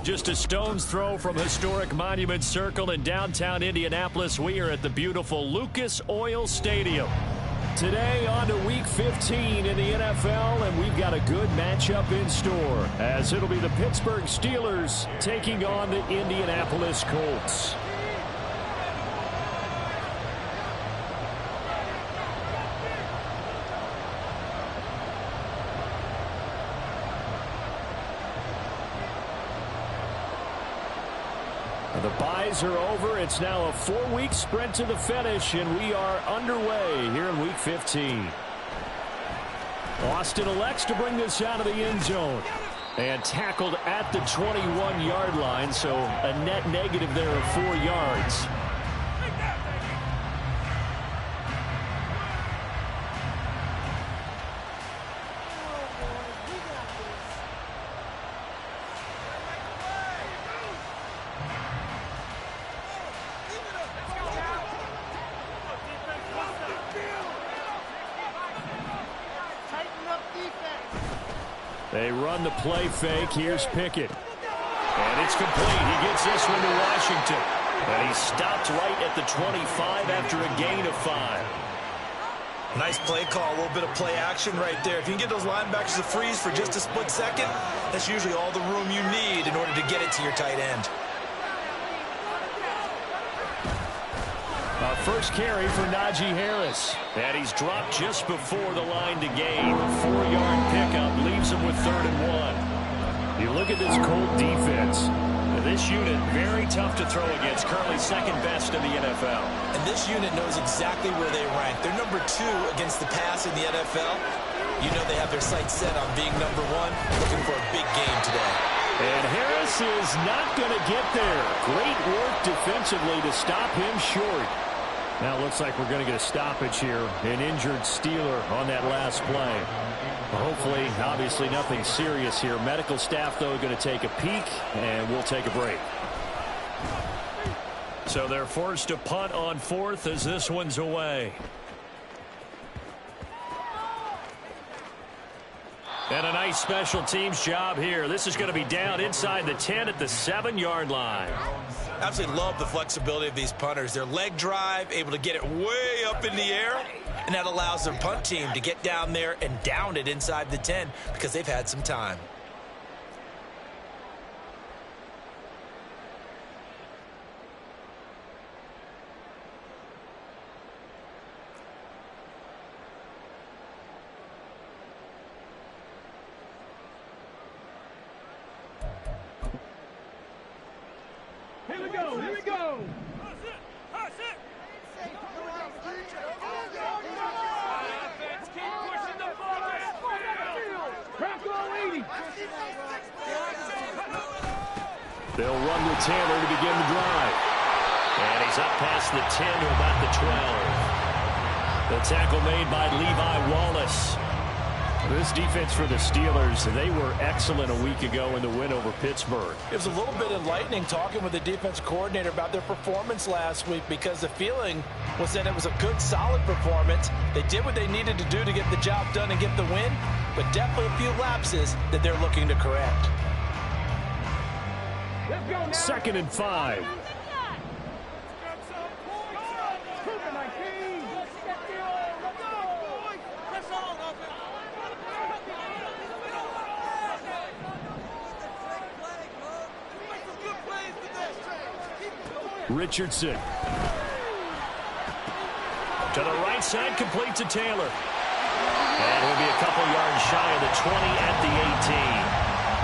Just a stone's throw from historic Monument Circle in downtown Indianapolis. We are at the beautiful Lucas Oil Stadium. Today on to Week 15 in the NFL, and we've got a good matchup in store, as it'll be the Pittsburgh Steelers taking on the Indianapolis Colts. The byes are over. It's now a 4-week sprint to the finish, and we are underway here in Week 15. Austin elects to bring this out of the end zone. And tackled at the 21-yard line, so a net negative there of 4 yards. They run the play fake. Here's Pickett. And it's complete. He gets this one to Washington. And he stopped right at the 25 after a gain of 5. Nice play call. A little bit of play action right there. If you can get those linebackers to freeze for just a split second, that's usually all the room you need in order to get it to your tight end. First carry for Najee Harris. And he's dropped just before the line to gain. 4-yard pickup leaves him with 3rd and 1. You look at this Colt defense. This unit, very tough to throw against. Currently second best in the NFL. And this unit knows exactly where they rank. They're number 2 against the pass in the NFL. You know they have their sights set on being number 1, looking for a big game today. And Harris is not going to get there. Great work defensively to stop him short. Now it looks like we're going to get a stoppage here. An injured Steeler on that last play. Hopefully, obviously nothing serious here. Medical staff, though, going to take a peek, and we'll take a break. So they're forced to punt on 4th as this one's away. And a nice special teams job here. This is going to be down inside the 10 at the 7-yard line. Absolutely love the flexibility of these punters. Their leg drive, able to get it way up in the air, and that allows their punt team to get down there and down it inside the 10 because they've had some time. Here we go, here we go. They'll run with Taylor to begin the drive. And he's up past the 10 to about the 12. The tackle made by Levi Wallace. This defense for the Steelers, they were excellent a week ago in the win over Pittsburgh. It was a little bit enlightening talking with the defense coordinator about their performance last week because the feeling was that it was a good, solid performance. They did what they needed to do to get the job done and get the win, but definitely a few lapses that they're looking to correct. 2nd and 5. Richardson. To the right side, complete to Taylor. And he'll be a couple yards shy of the 20 at the 18.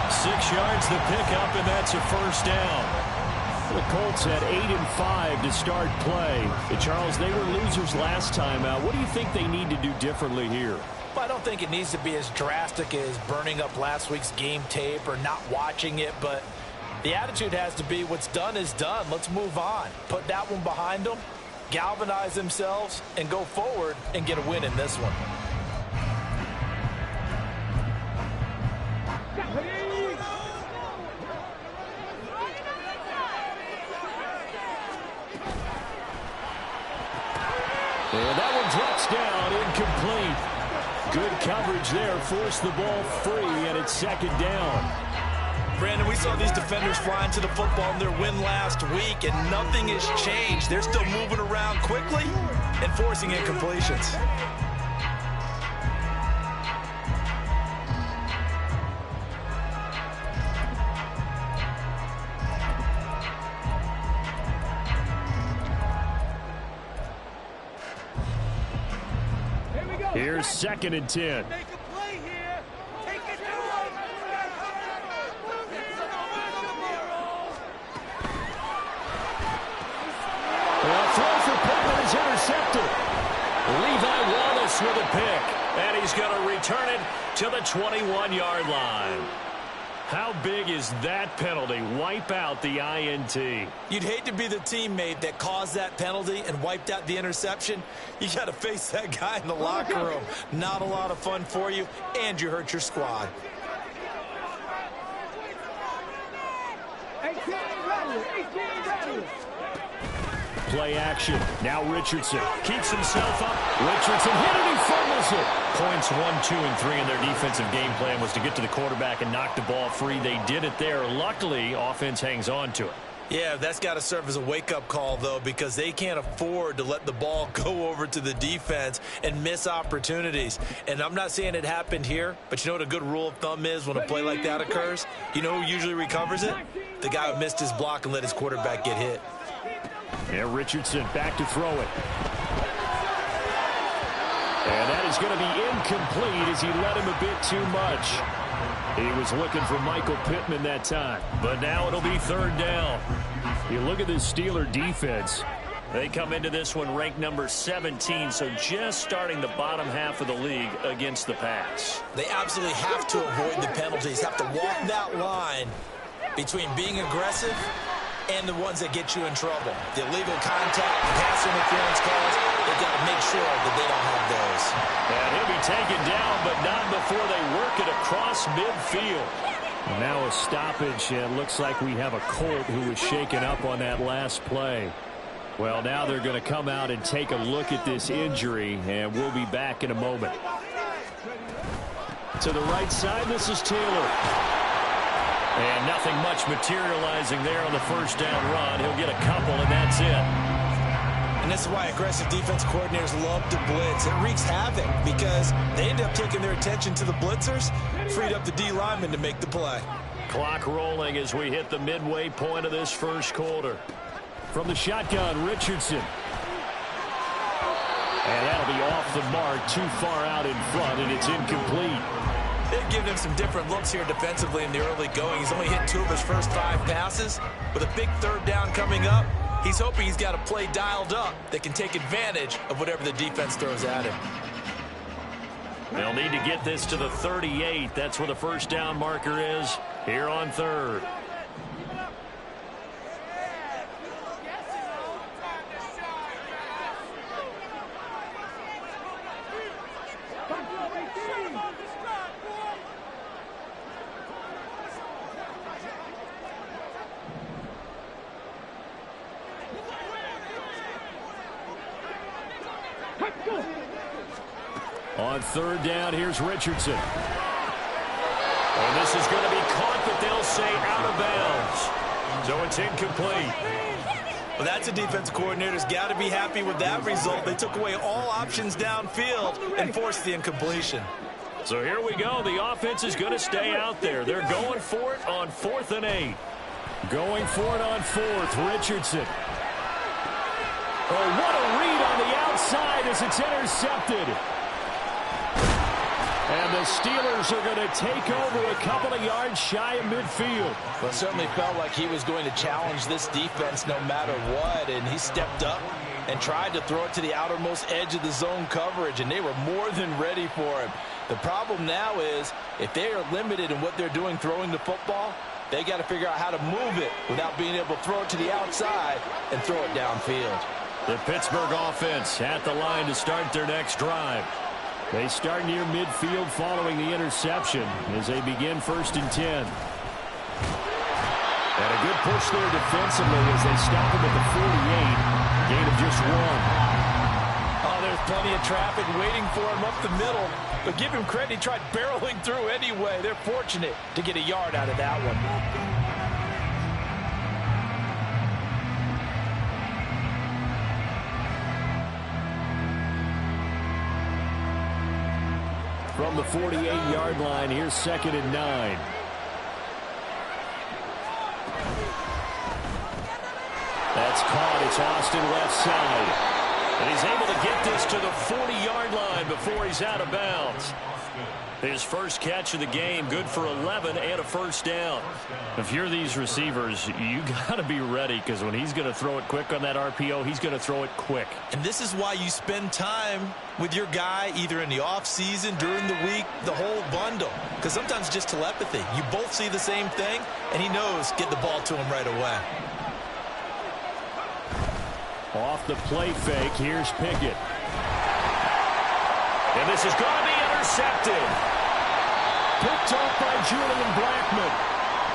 6 yards the pickup, and that's a first down. The Colts had 8 and 5 to start play. And Charles, they were losers last time out. What do you think they need to do differently here? Well, I don't think it needs to be as drastic as burning up last week's game tape or not watching it, but the attitude has to be what's done is done. Let's move on. Put that one behind them, galvanize themselves, and go forward and get a win in this one. And that one drops down, incomplete. Good coverage there, forced the ball free, and it's 2nd down. Brandon, we saw these defenders flying to the football in their win last week, and nothing has changed. They're still moving around quickly and forcing incompletions. Here's 2nd and 10. Make a play here. Take it to The throw for Pittman is intercepted. Levi Wallace with a pick, and he's going to return it to the 21-yard line. How big is that penalty? Wipe out the INT. You'd hate to be the teammate that caused that penalty and wiped out the interception. You got to face that guy in the locker room. Not a lot of fun for you, and you hurt your squad. 18 ready. Play action. Now Richardson keeps himself up. Richardson hit it. He fumbles it. Points 1, 2, and 3 in their defensive game plan was to get to the quarterback and knock the ball free. They did it there. Luckily, offense hangs on to it. Yeah, that's got to serve as a wake-up call, though, because they can't afford to let the ball go over to the defense and miss opportunities. And I'm not saying it happened here, but you know what a good rule of thumb is when a play like that occurs? You know who usually recovers it? The guy who missed his block and let his quarterback get hit. And Richardson back to throw it. And that is going to be incomplete as he let him a bit too much. He was looking for Michael Pittman that time. But now it'll be 3rd down. You look at this Steeler defense. They come into this one ranked number 17, so just starting the bottom half of the league against the pass. They absolutely have to avoid the penalties, have to walk that line between being aggressive and the ones that get you in trouble. The illegal contact, pass interference calls, they've got to make sure that they don't have those. And he'll be taken down, but not before they work it across midfield. Now a stoppage, and looks like we have a Colt who was shaken up on that last play. Well, now they're going to come out and take a look at this injury, and we'll be back in a moment. To the right side, this is Taylor. And nothing much materializing there on the 1st down run. He'll get a couple, and that's it. And this is why aggressive defense coordinators love to blitz. It wreaks havoc because they end up taking their attention to the blitzers, freed up the D lineman to make the play. Clock rolling as we hit the midway point of this 1st quarter. From the shotgun, Richardson. And that'll be off the mark, too far out in front, and it's incomplete. They've given him some different looks here defensively in the early going. He's only hit 2 of his first 5 passes. With a big 3rd down coming up, he's hoping he's got a play dialed up that can take advantage of whatever the defense throws at him. They'll need to get this to the 38. That's where the 1st down marker is here on 3rd. On 3rd down, here's Richardson. And this is going to be caught, but they'll say out of bounds. So it's incomplete. Well, that's a defense coordinator's got to be happy with that result. They took away all options downfield and forced the incompletion. So here we go. The offense is going to stay out there. They're going for it on 4th and 8. Going for it on 4th, Richardson. Oh, what a read on the outside as it's intercepted. And the Steelers are going to take over a couple of yards shy of midfield. Well, it certainly felt like he was going to challenge this defense no matter what, and he stepped up and tried to throw it to the outermost edge of the zone coverage, and they were more than ready for him. The problem now is if they are limited in what they're doing throwing the football, they got to figure out how to move it without being able to throw it to the outside and throw it downfield. The Pittsburgh offense at the line to start their next drive. They start near midfield following the interception as they begin 1st and 10. And a good push there defensively as they stop him at the 48. Gain of just 1. Oh, there's plenty of traffic waiting for him up the middle. But give him credit, he tried barreling through anyway. They're fortunate to get a yard out of that one. From the 48-yard line, here's 2nd and 9. That's caught. It's Austin left side. And he's able to get this to the 40-yard line before he's out of bounds. His first catch of the game, good for 11 and a first down. If you're these receivers, you got to be ready, because when he's going to throw it quick on that RPO, he's going to throw it quick. And this is why you spend time with your guy either in the offseason, during the week, the whole bundle. Because sometimes just telepathy. You both see the same thing, and he knows get the ball to him right away. Off the play fake, here's Pickett. And this is going to be intercepted. Picked off by Julian Blackmon.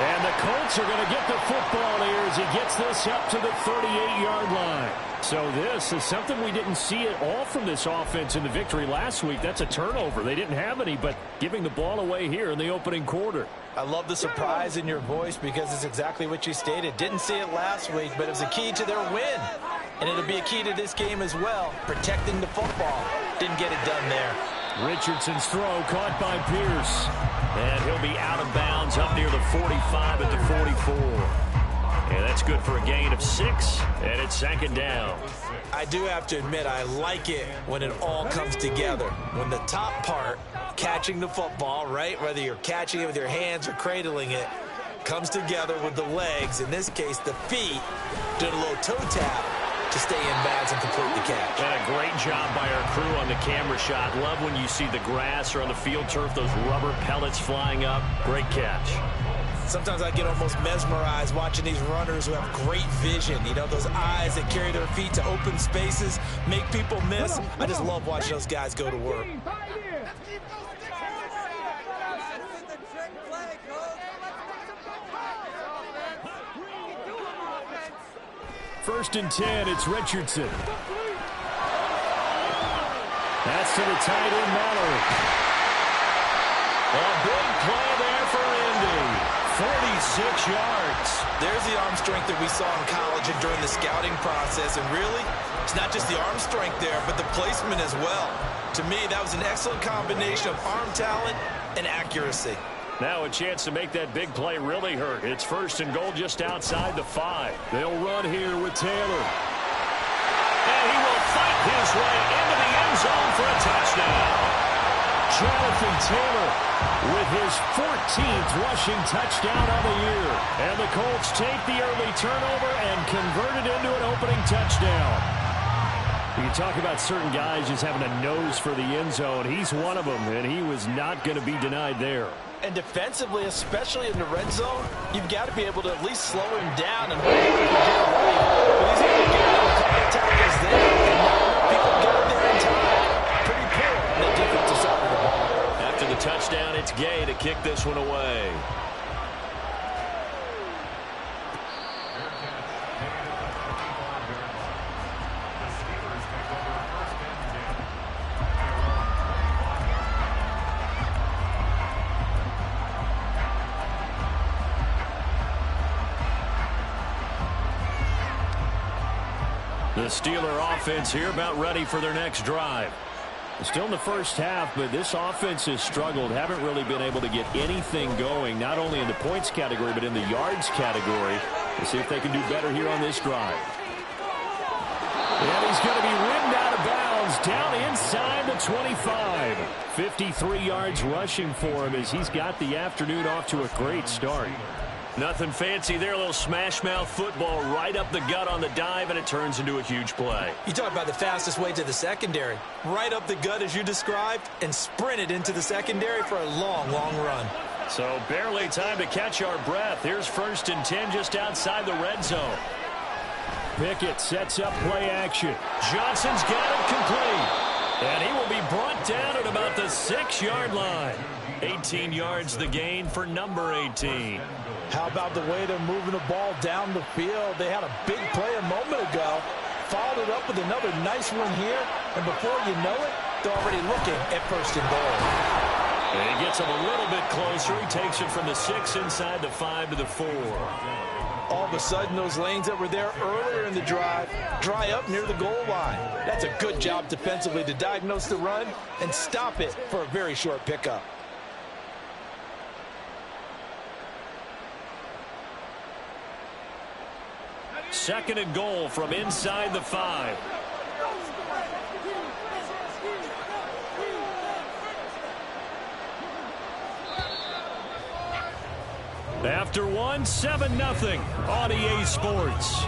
And the Colts are going to get the football here as he gets this up to the 38-yard line. So this is something we didn't see at all from this offense in the victory last week. That's a turnover. They didn't have any, but giving the ball away here in the opening quarter. I love the surprise in your voice, because it's exactly what you stated. Didn't see it last week, but it was a key to their win. And it'll be a key to this game as well, protecting the football. Didn't get it done there. Richardson's throw caught by Pierce. And he'll be out of bounds up near the 45 at the 44. And that's good for a gain of 6, and it's 2nd down. I do have to admit, I like it when it all comes together. When the top part, catching the football, right, whether you're catching it with your hands or cradling it, comes together with the legs, in this case the feet, doing a little toe tap to stay in bounds and complete the catch. And a great job by our crew on the camera shot. Love when you see the grass or on the field turf, those rubber pellets flying up. Great catch. Sometimes I get almost mesmerized watching these runners who have great vision. You know, those eyes that carry their feet to open spaces, make people miss. I just love watching those guys go to work. First and 10, it's Richardson. That's to the tight end, Mallory. A big play there for Indy. 46 yards. There's the arm strength that we saw in college and during the scouting process. And really, it's not just the arm strength there, but the placement as well. To me, that was an excellent combination of arm talent and accuracy. Now a chance to make that big play really hurt. It's 1st and goal just outside the 5. They'll run here with Taylor. And he will fight his way into the end zone for a touchdown. Jonathan Taylor with his 14th rushing touchdown on the year. And the Colts take the early turnover and convert it into an opening touchdown. You talk about certain guys just having a nose for the end zone. He's one of them, and he was not going to be denied there. And defensively, especially in the red zone, you've got to be able to at least slow him down and wait for him to get away. But he's able to get a couple of tackles there, and not people got there in time. Pretty poor on the defensive side of the ball. After the touchdown, it's Gay to kick this one away. The Steeler offense here about ready for their next drive. Still in the first half, but this offense has struggled. Haven't really been able to get anything going, not only in the points category, but in the yards category. We'll see if they can do better here on this drive. And he's going to be ridden out of bounds down inside the 25. 53 yards rushing for him as he's got the afternoon off to a great start. Nothing fancy there, a little smash mouth football right up the gut on the dive, and it turns into a huge play. You talk about the fastest way to the secondary. Right up the gut as you described and sprinted into the secondary for a long, long run. So barely time to catch our breath. Here's 1st and 10 just outside the red zone. Pickett sets up play action. Johnson's got it complete. And he will be brought down at about the 6-yard line. 18 yards the gain for number 18. How about the way they're moving the ball down the field? They had a big play a moment ago. followed up with another nice one here, and before you know it, they're already looking at first and goal. And he gets him a little bit closer. He takes it from the 6 inside the 5 to the 4. All of a sudden, those lanes that were there earlier in the drive dry up near the goal line. That's a good job defensively to diagnose the run and stop it for a very short pickup. Second and goal from inside the 5. After one, 7-0 on EA Sports.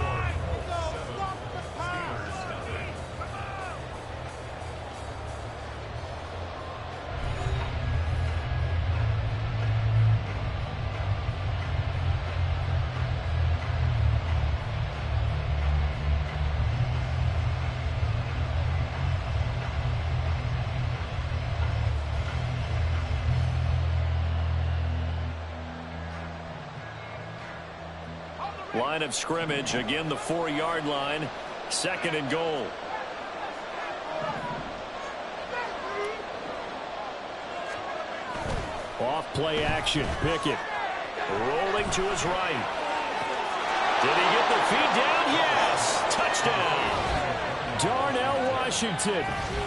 Line of scrimmage, again the 4-yard line, second and goal. Off play action, Pickett rolling to his right. Did he get the feed down? Yes! Touchdown! Darnell Washington,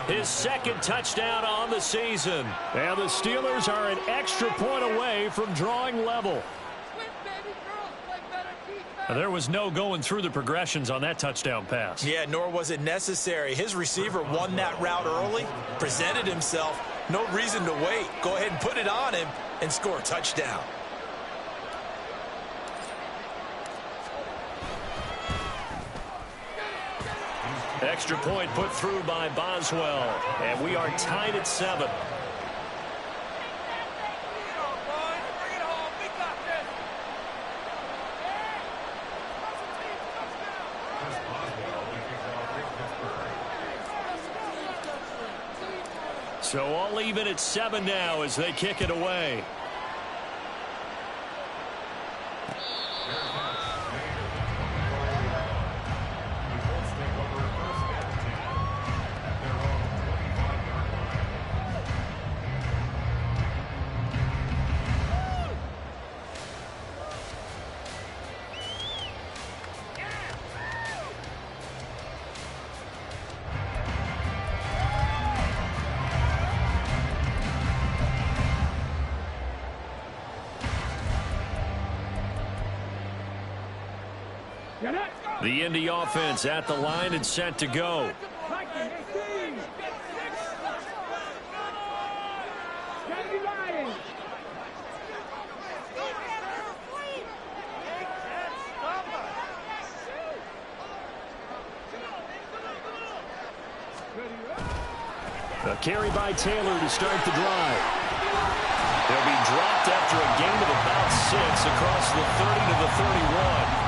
his second touchdown on the season. And the Steelers are an extra point away from drawing level. There was no going through the progressions on that touchdown pass. Yeah, nor was it necessary. His receiver won that route early, presented himself. No reason to wait. Go ahead and put it on him and score a touchdown. Extra point put through by Boswell. And we are tied at 7. So all even at 7 now as they kick it away. The Indy offense at the line and set to go. A carry by Taylor to start the drive. They'll be dropped after a gain of about 6 across the 30 to the 31.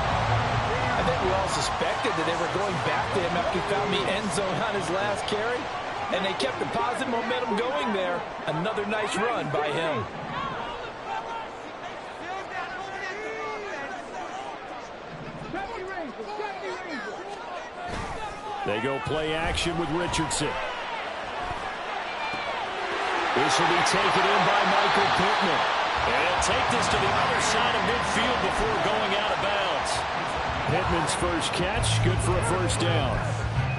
I think we all suspected that they were going back to him after he found the end zone on his last carry, and they kept the positive momentum going there. Another nice run by him. They go play action with Richardson. This will be taken in by Michael Pittman. And he'll take this to the other side of midfield before going out of bounds. Pittman's first catch, good for a first down.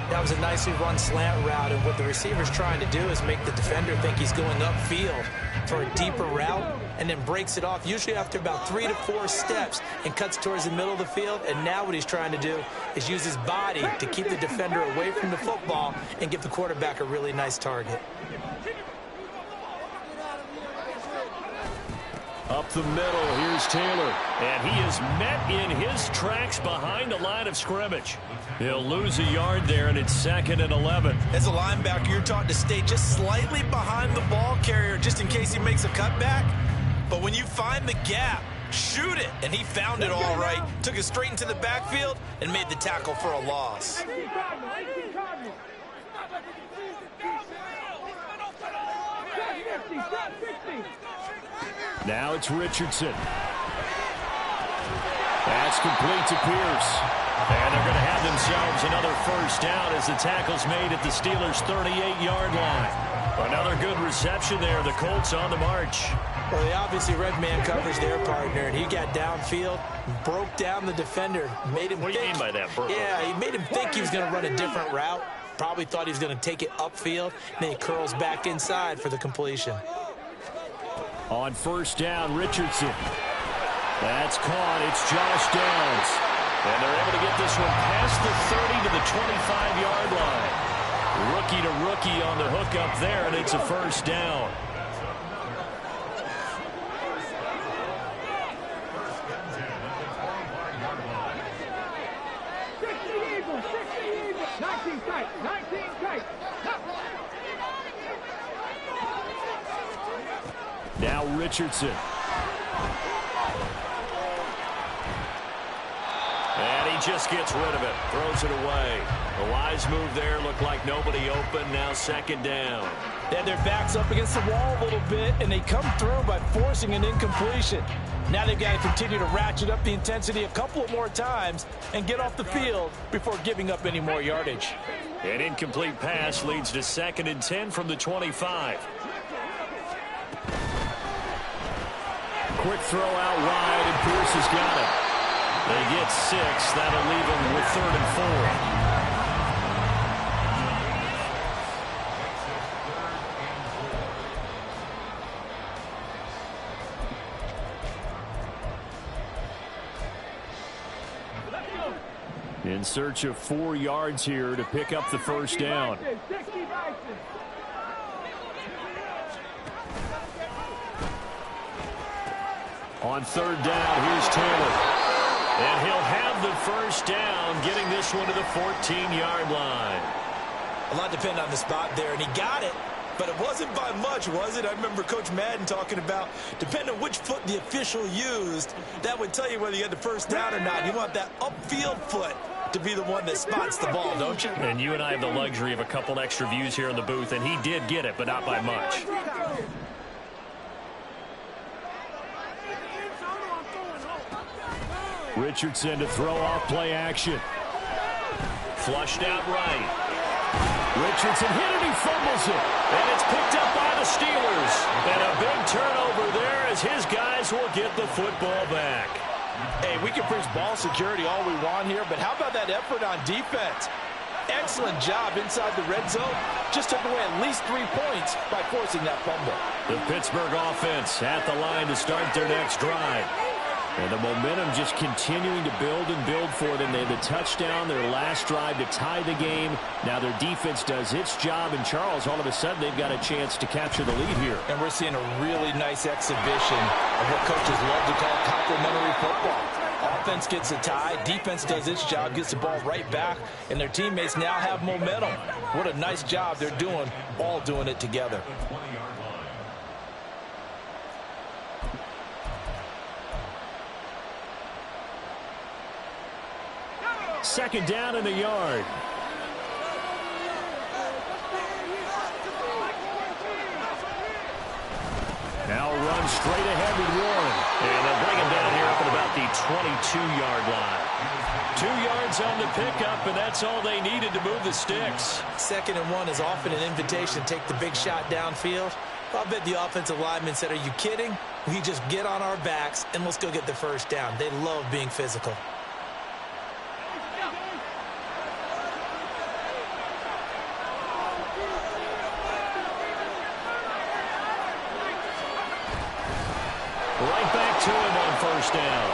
That was a nicely run slant route, and what the receiver's trying to do is make the defender think he's going upfield for a deeper route, and then breaks it off, usually after about 3 to 4 steps, and cuts towards the middle of the field. And now what he's trying to do is use his body to keep the defender away from the football and give the quarterback a really nice target. Up the middle, here's Taylor. And he is met in his tracks behind the line of scrimmage. He'll lose a yard there, and it's 2nd and 11. As a linebacker, you're taught to stay just slightly behind the ball carrier just in case he makes a cutback. But when you find the gap, shoot it. And he found it all right. Took it straight into the backfield and made the tackle for a loss. Now it's Richardson. That's complete to Pierce. And they're going to have themselves another first down as the tackle's made at the Steelers' 38-yard line. Another good reception there. The Colts on the march. Well, they obviously read man coverage their partner, and he got downfield, broke down the defender, made him think. What do you mean by that, Burrow? Yeah, he made him think he was going to run a different route. Probably thought he was going to take it upfield, and then he curls back inside for the completion. On first down, Richardson. That's caught. It's Josh Downs. And they're able to get this one past the 30 to the 25-yard line. Rookie to rookie on the hook up there, and it's a first down. Now Richardson. And he just gets rid of it. Throws it away. The wise move there. Looked like nobody open. Now second down. They had their backs up against the wall a little bit, and they come through by forcing an incompletion. Now they've got to continue to ratchet up the intensity a couple of more times and get off the field before giving up any more yardage. An incomplete pass leads to 2nd and 10 from the 25. Quick throw out wide, and Pierce has got it. They get 6. That'll leave them with 3rd and 4. In search of 4 yards here to pick up the first down. On 3rd down, here's Taylor. And he'll have the first down, getting this one to the 14-yard line. A lot depend on the spot there, and he got it. But it wasn't by much, was it? I remember Coach Madden talking about, depending on which foot the official used, that would tell you whether you had the first down or not. You want that upfield foot to be the one that spots the ball, don't you? And you and I have the luxury of a couple extra views here in the booth, and he did get it, but not by much. Richardson to throw off play action. Flushed out right. Richardson hit it, he fumbles it. And it's picked up by the Steelers. And a big turnover there as his guys will get the football back. Hey, we can preach ball security all we want here, but how about that effort on defense? Excellent job inside the red zone. Just took away at least 3 points by forcing that fumble. The Pittsburgh offense at the line to start their next drive. And the momentum just continuing to build and build for them. They had the touchdown, their last drive to tie the game. Now their defense does its job, and Charles, all of a sudden, they've got a chance to capture the lead here. And we're seeing a really nice exhibition of what coaches love to call complementary football. Offense gets a tie, defense does its job, gets the ball right back, and their teammates now have momentum. What a nice job they're doing, all doing it together. Second down in the yard. Now run straight ahead with Warren. And they'll bring him down here up at about the 22-yard line. 2 yards on the pickup, and that's all they needed to move the sticks. 2nd and 1 is often an invitation to take the big shot downfield. I'll bet the offensive lineman said, "Are you kidding? We just get on our backs and let's go get the first down." They love being physical. Right back to him on first down.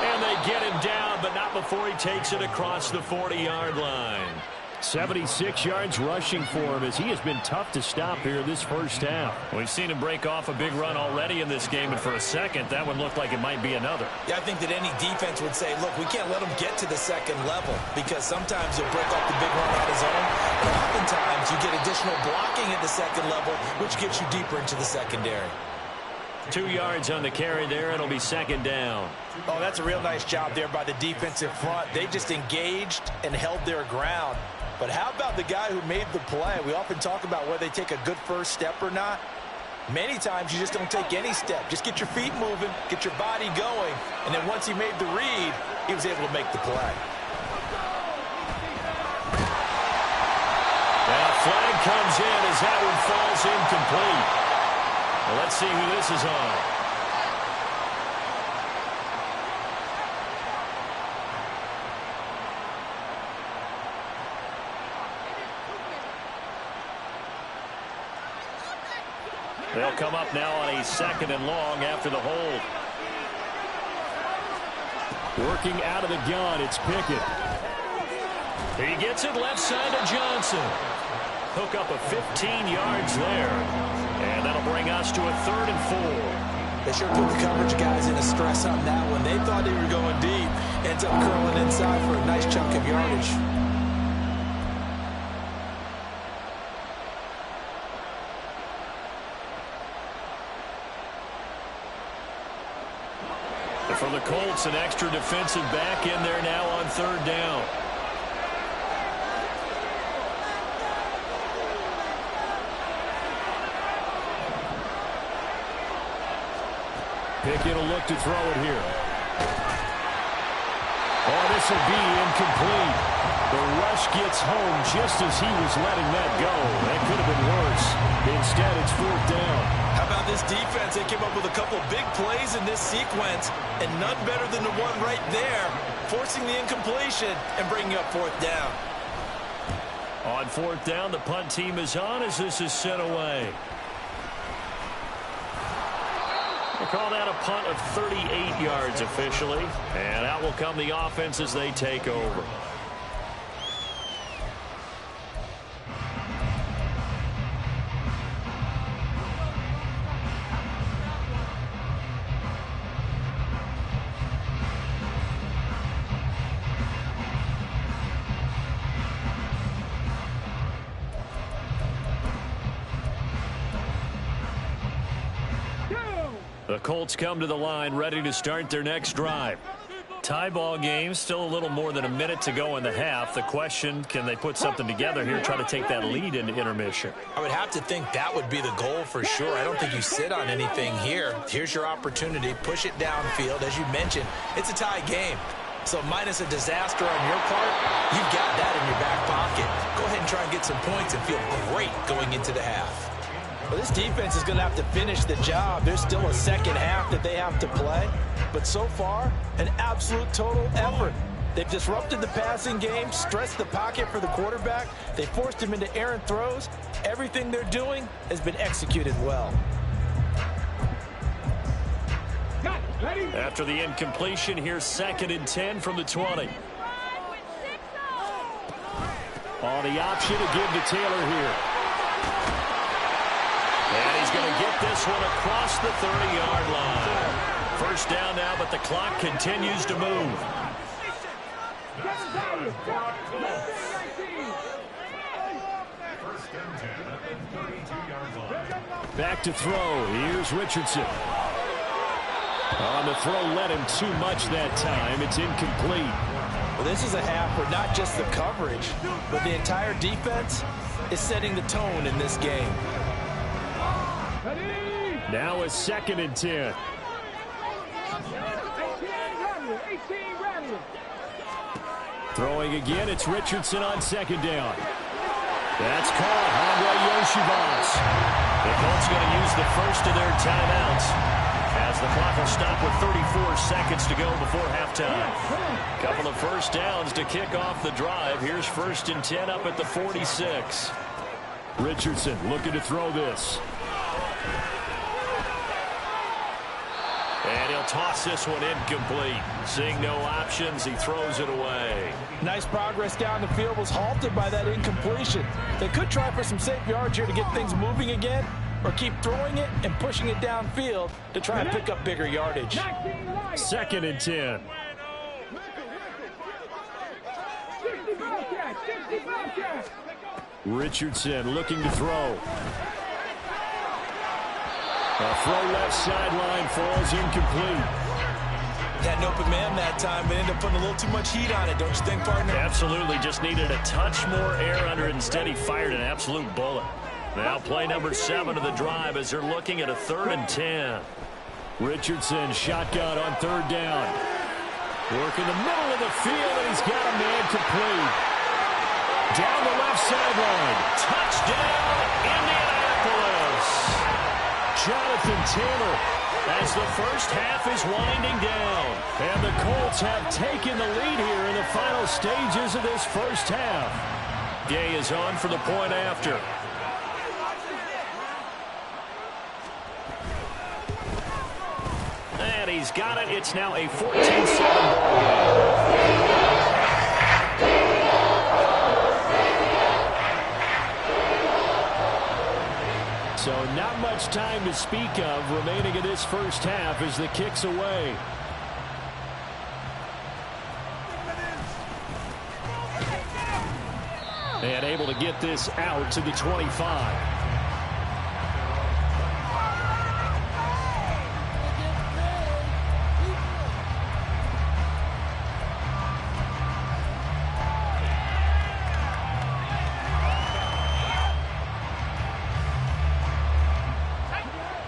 And they get him down, but not before he takes it across the 40-yard line. 76 yards rushing for him as he has been tough to stop here this first half. We've seen him break off a big run already in this game, and for a second, that one looked like it might be another. Yeah, I think that any defense would say, look, we can't let him get to the second level because sometimes he'll break off the big run on his own, and oftentimes you get additional blocking at the second level, which gets you deeper into the secondary. 2 yards on the carry there. It'll be second down. Oh, that's a real nice job there by the defensive front. They just engaged and held their ground. But how about the guy who made the play? We often talk about whether they take a good first step or not. Many times you just don't take any step. Just get your feet moving, get your body going, and then once he made the read, he was able to make the play. And a flag comes in as that one falls incomplete. Well, let's see who this is on. They'll come up now on a 2nd and long after the hold. Working out of the gun, it's Pickett. He gets it left side to Johnson. Hook up of 15 yards there. And that'll bring us to a 3rd and 4. They sure put the coverage guys in a stress on that one. They thought they were going deep. Ends up curling inside for a nice chunk of yardage. For the Colts, an extra defensive back in there now on 3rd down. Pickett will look to throw it here. Oh, this will be incomplete. The rush gets home just as he was letting that go. That could have been worse. Instead, it's 4th down. How about this defense? They came up with a couple big plays in this sequence, and none better than the one right there, forcing the incompletion and bringing up 4th down. On 4th down, the punt team is on as this is sent away. They call that a punt of 38 yards officially, and out will come the offense as they take over. The Colts come to the line ready to start their next drive. Tie ball game, still a little more than a minute to go in the half. The question, can they put something together here, try to take that lead into intermission? I would have to think that would be the goal for sure. I don't think you sit on anything here. Here's your opportunity. Push it downfield. As you mentioned, it's a tie game. So minus a disaster on your part, you've got that in your back pocket. Go ahead and try and get some points and feel great going into the half. Well, this defense is going to have to finish the job. There's still a second half that they have to play. But so far, an absolute total effort. They've disrupted the passing game, stressed the pocket for the quarterback. They forced him into errant throws. Everything they're doing has been executed well. After the incompletion, here's 2nd and 10 from the 20. On the option to give to Taylor here. And he's going to get this one across the 30-yard line. First down now, but the clock continues to move. Back to throw. Here's Richardson. On the throw, led him too much that time. It's incomplete. Well, this is a half where not just the coverage, but the entire defense is setting the tone in this game. Now it's 2nd and 10. Throwing again, it's Richardson on 2nd down. That's caught. Andre Yoshivas. The Colts going to use the first of their timeouts as the clock will stop with 34 seconds to go before halftime. Couple of first downs to kick off the drive. Here's 1st and 10 up at the 46. Richardson looking to throw this. And he'll toss this one incomplete. Seeing no options, he throws it away. Nice progress down the field, was halted by that incompletion. They could try for some safe yards here to get things moving again, or keep throwing it and pushing it downfield to try and pick up bigger yardage. 2nd and 10. Richardson looking to throw. A throw left sideline falls incomplete. Had an open man that time, but ended up putting a little too much heat on it, don't you think, partner? Absolutely. Just needed a touch more air under it. Instead, he fired an absolute bullet. Now play number 7 of the drive as they're looking at a 3rd and 10. Richardson shotgun on 3rd down. Work in the middle of the field, and he's got a man complete. Down the left sideline. Touchdown, Indianapolis. Jonathan Taylor as the first half is winding down. And the Colts have taken the lead here in the final stages of this first half. Gay is on for the point after. And he's got it. It's now a 14-7 ball game. So not much time to speak of remaining in this first half as the kick's away. And able to get this out to the 25.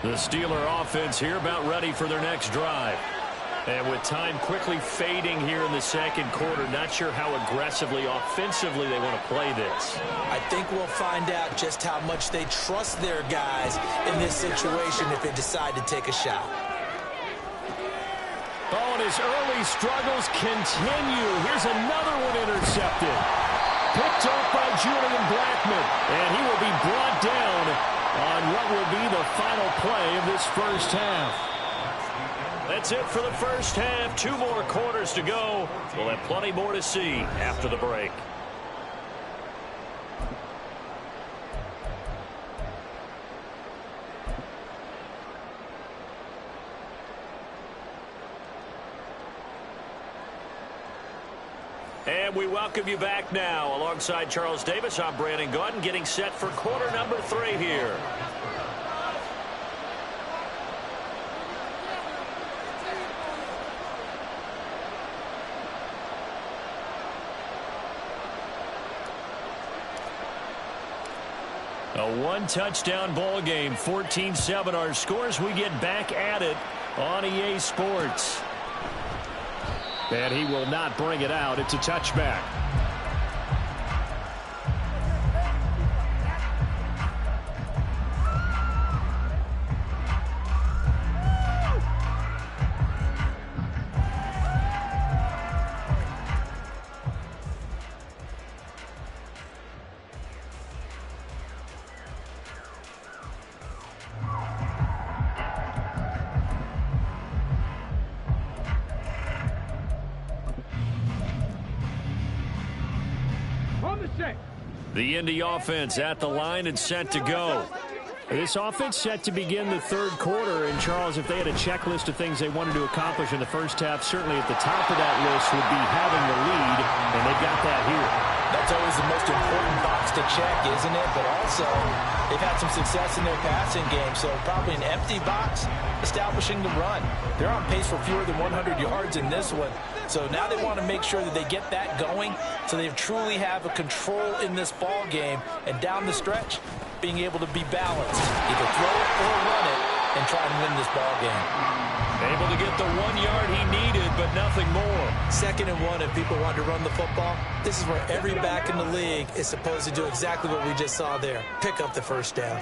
The Steeler offense here about ready for their next drive. And with time quickly fading here in the second quarter, not sure how aggressively, offensively they want to play this. I think we'll find out just how much they trust their guys in this situation if they decide to take a shot. Oh, and his early struggles continue. Here's another one intercepted. Picked up by Julian Blackmon. And he will be brought down on what will be the final play of this first half. That's it for the first half. 2 more quarters to go. We'll have plenty more to see after the break. And we welcome you back now. Alongside Charles Davis, I'm Brandon Gaudin, getting set for quarter number 3 here. A 1-touchdown ball game, 14-7 our scores. We get back at it on EA Sports. And he will not bring it out. It's a touchback. The Indy offense at the line and set to go. This offense set to begin the third quarter. And, Charles, if they had a checklist of things they wanted to accomplish in the first half, certainly at the top of that list would be having the lead, and they've got that here. That's always the most important box to check, isn't it? But also, they've had some success in their passing game, so probably an empty box establishing the run. They're on pace for fewer than 100 yards in this one. So now they want to make sure that they get that going so they truly have a control in this ball game. And down the stretch, being able to be balanced, either throw it or run it, and try and win this ball game. Able to get the 1 yard he needed, but nothing more. 2nd and 1, if people want to run the football, this is where every back in the league is supposed to do exactly what we just saw there. Pick up the first down.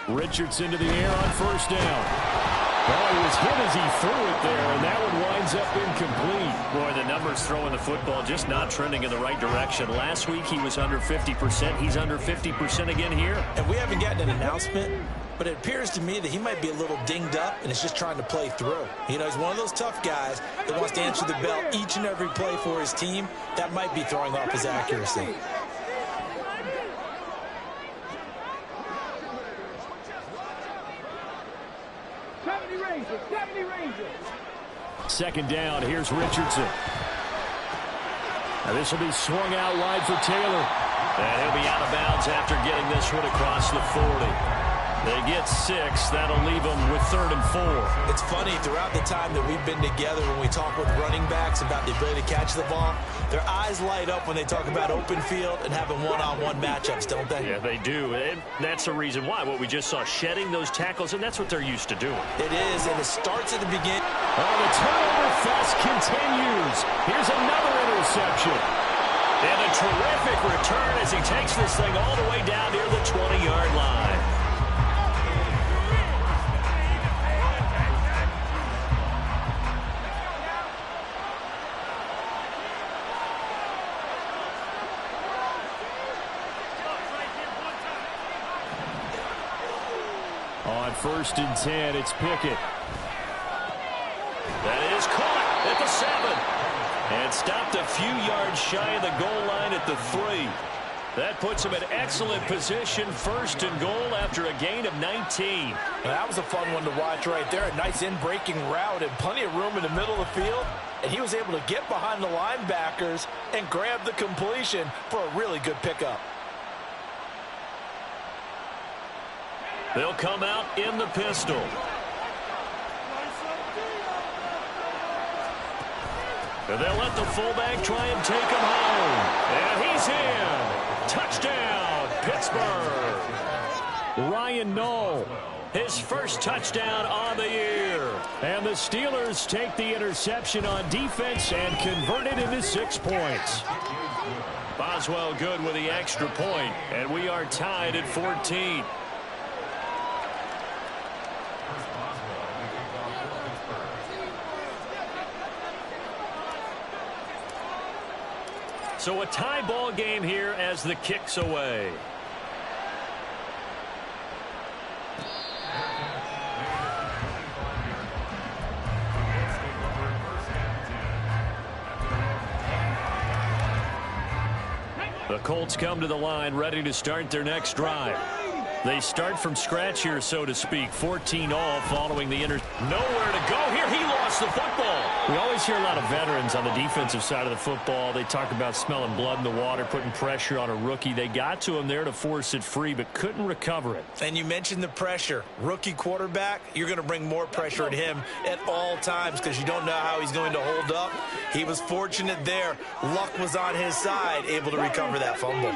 Richardson to the air on first down. Well, he was hit as he threw it there, and that one winds up incomplete. Boy, the numbers throwing the football just not trending in the right direction. Last week he was under 50%. He's under 50% again here. And we haven't gotten an announcement, but it appears to me that he might be a little dinged up and is just trying to play through. You know, he's one of those tough guys that wants to answer the bell each and every play for his team. That might be throwing off his accuracy. Second down, here's Richardson. Now this will be swung out wide for Taylor. And he'll be out of bounds after getting this one across the 40. They get 6. That'll leave them with 3rd and 4. It's funny, throughout the time that we've been together, when we talk with running backs about the ability to catch the ball, their eyes light up when they talk about open field and having one-on-one matchups, don't they? Yeah, they do. And that's the reason why. What we just saw, shedding those tackles, and that's what they're used to doing. It is, and it starts at the beginning. Oh, the turnover fest continues. Here's another interception. And a terrific return as he takes this thing all the way down near the 20-yard line. On 1st and 10, it's Pickett. That is caught at the 7. And stopped a few yards shy of the goal line at the 3. That puts him in excellent position, 1st and goal after a gain of 19. Well, that was a fun one to watch right there. A nice in-breaking route and plenty of room in the middle of the field. And he was able to get behind the linebackers and grab the completion for a really good pickup. They'll come out in the pistol. And they'll let the fullback try and take him home. And he's in. Touchdown, Pittsburgh. Ryan Knoll, his first touchdown on the year. And the Steelers take the interception on defense and convert it into 6 points. Boswell good with the extra point, and we are tied at 14. So a tie ball game here as the kick's away. The Colts come to the line ready to start their next drive. They start from scratch here, so to speak. 14 all following the Nowhere to go here. He lost the football. We always hear a lot of veterans on the defensive side of the football. They talk about smelling blood in the water, putting pressure on a rookie. They got to him there to force it free, but couldn't recover it. And you mentioned the pressure. Rookie quarterback, you're going to bring more pressure at him at all times because you don't know how he's going to hold up. He was fortunate there. Luck was on his side, able to recover that fumble.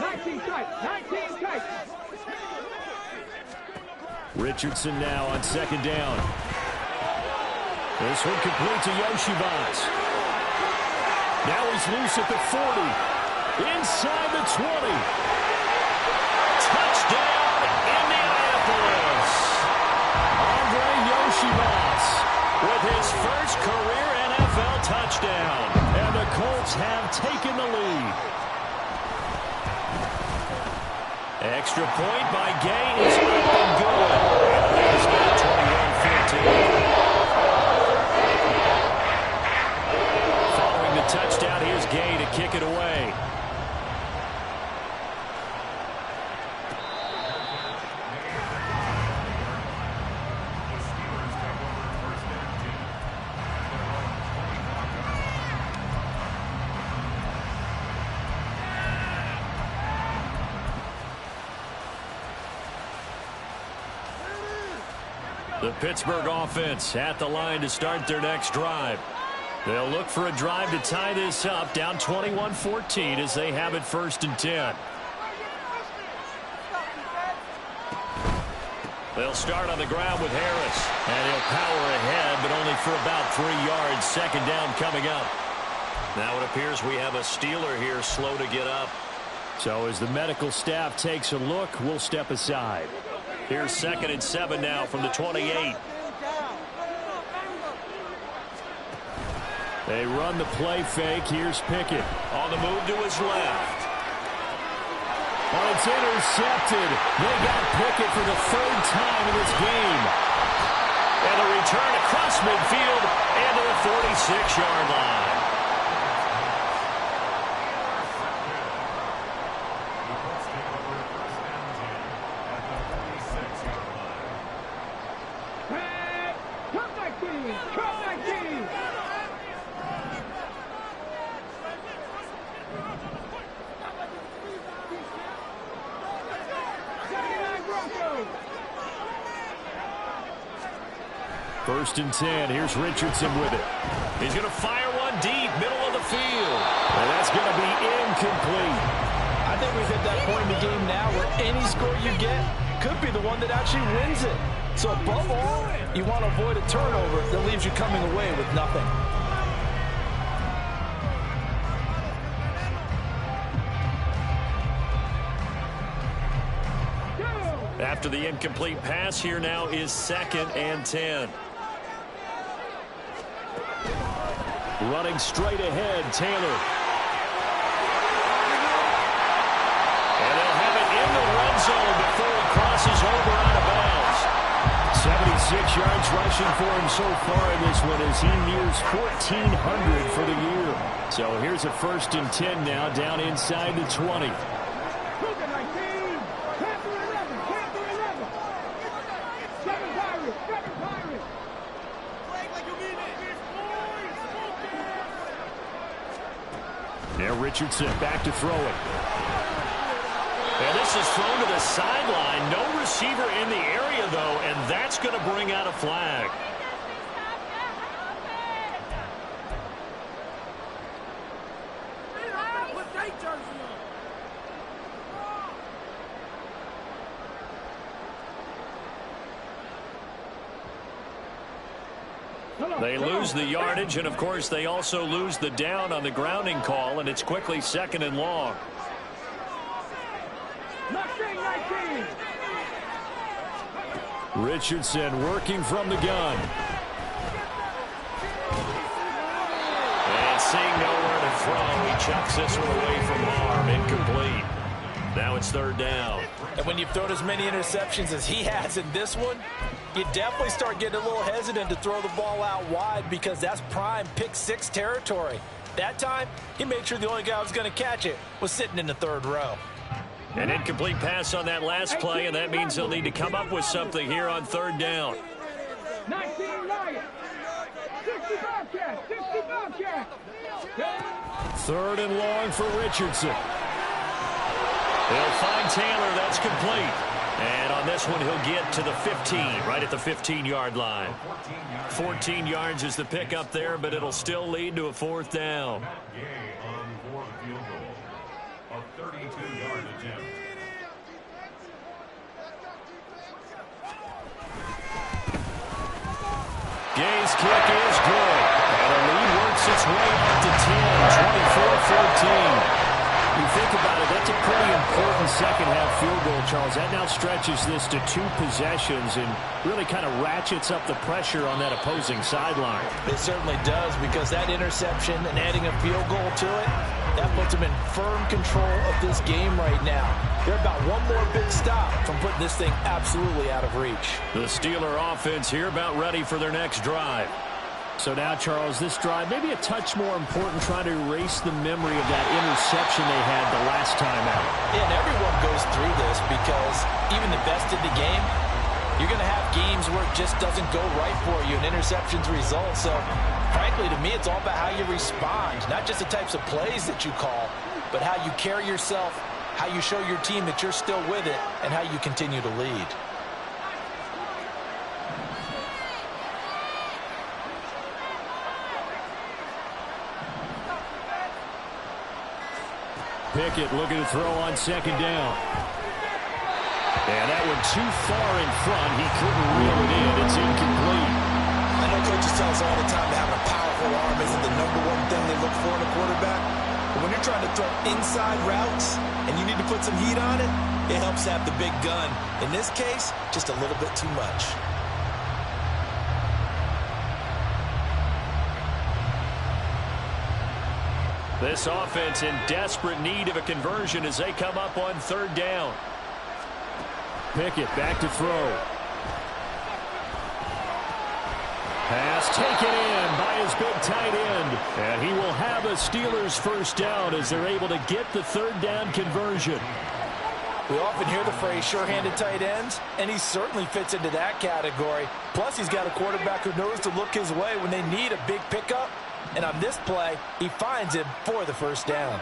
19 tight, 19 tight. Richardson now on 2nd down. This one complete to Yoshibas. Now he's loose at the 40. Inside the 20. Touchdown, Indianapolis. Andre Yoshibas with his first career NFL touchdown. And the Colts have taken the lead. Extra point by Gay is up and good. It's now 21-14. Following the touchdown, here's Gay to kick it away. The Pittsburgh offense at the line to start their next drive. They'll look for a drive to tie this up, down 21-14 as they have it 1st and 10. They'll start on the ground with Harris, and he'll power ahead, but only for about 3 yards. 2nd down coming up. Now it appears we have a Steeler here slow to get up. So as the medical staff takes a look, we'll step aside. Here's 2nd and 7 now from the 28. They run the play fake. Here's Pickett on the move to his left. Oh, it's intercepted. They got Pickett for the 3rd time in this game. And a return across midfield and to the 46-yard line. First and 10. Here's Richardson with it. He's going to fire one deep, middle of the field. And that's going to be incomplete. I think we've hit that point in the game now where any score you get could be the one that actually wins it. So above all, you want to avoid a turnover that leaves you coming away with nothing. After the incomplete pass, here now is 2nd and 10. Running straight ahead, Taylor. And they'll have it in the red zone before it crosses over out of bounds. 76 yards rushing for him so far in this one as he nears 1,400 for the year. So here's a 1st and 10 now down inside the 20. Now Richardson back to throw it. And this is thrown to the sideline. No receiver in the area, though, and that's going to bring out a flag. They lose the yardage, and, of course, they also lose the down on the grounding call, and it's quickly 2nd and long. Richardson working from the gun. And seeing nowhere to throw, he chucks this one away from harm. Incomplete. Now it's 3rd down. And when you've thrown as many interceptions as he has in this one, you definitely start getting a little hesitant to throw the ball out wide because that's prime pick 6 territory. That time, he made sure the only guy who was going to catch it was sitting in the 3rd row. An incomplete pass on that last play, and that means they'll need to come up with something here on 3rd down. 19 Lions, 65 cats, 65 cats. 3rd and long for Richardson. They'll find Taylor. That's complete. And on this one, he'll get to the 15, right at the 15-yard line. 14 yards is the pickup there, but it'll still lead to a 4th down. Gay's kick is good. And the lead works its way up to 10, 24-14. You think about it, that's a pretty important second-half field goal, Charles. That now stretches this to 2 possessions and really kind of ratchets up the pressure on that opposing sideline. It certainly does, because that interception and adding a field goal to it, that puts them in firm control of this game right now. They're about one more big stop from putting this thing absolutely out of reach. The Steeler offense here about ready for their next drive. So now, Charles, this drive maybe a touch more important, trying to erase the memory of that interception they had the last time out. Yeah, and everyone goes through this because even the best in the game, you're going to have games where it just doesn't go right for you and interceptions result. So, frankly, to me, it's all about how you respond, not just the types of plays that you call, but how you carry yourself, how you show your team that you're still with it, and how you continue to lead. Pickett looking to throw on 2nd down. And that one too far in front. He couldn't reel it in. It's incomplete. I know coaches tell us all the time that having a powerful arm isn't the #1 thing they look for in a quarterback. But when you're trying to throw inside routes and you need to put some heat on it, it helps have the big gun. In this case, just a little bit too much. This offense in desperate need of a conversion as they come up on 3rd down. Pickett back to throw. Pass taken in by his big tight end. And he will have a Steelers 1st down as they're able to get the 3rd down conversion. We often hear the phrase sure-handed tight ends, and he certainly fits into that category. Plus, he's got a quarterback who knows to look his way when they need a big pickup. And on this play, he finds him for the 1st down.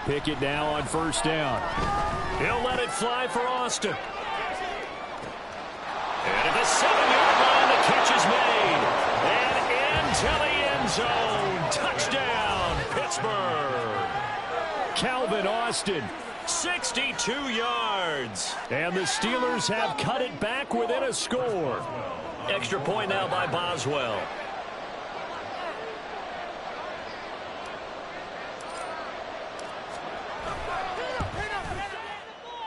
Pickett now on first down. He'll let it fly for Austin. And at the 7-yard line, the catch is made. And into the end zone. Touchdown, Pittsburgh. Calvin Austin, 62 yards. And the Steelers have cut it back within a score. Extra point now by Boswell.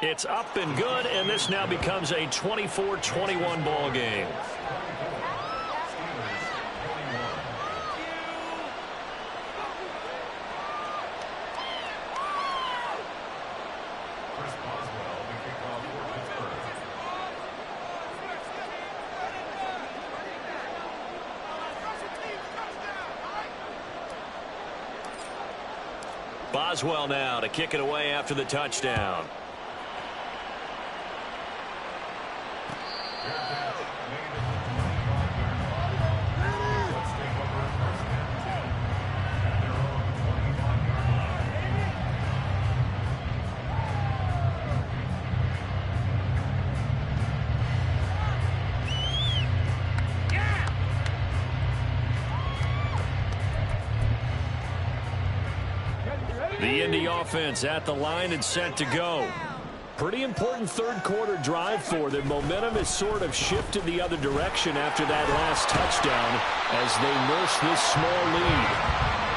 It's up and good, and this now becomes a 24-21 ball game. Boswell now to kick it away after the touchdown. The Indy offense at the line and set to go. Pretty important third quarter drive for them. Momentum has sort of shifted the other direction after that last touchdown as they nurse this small lead.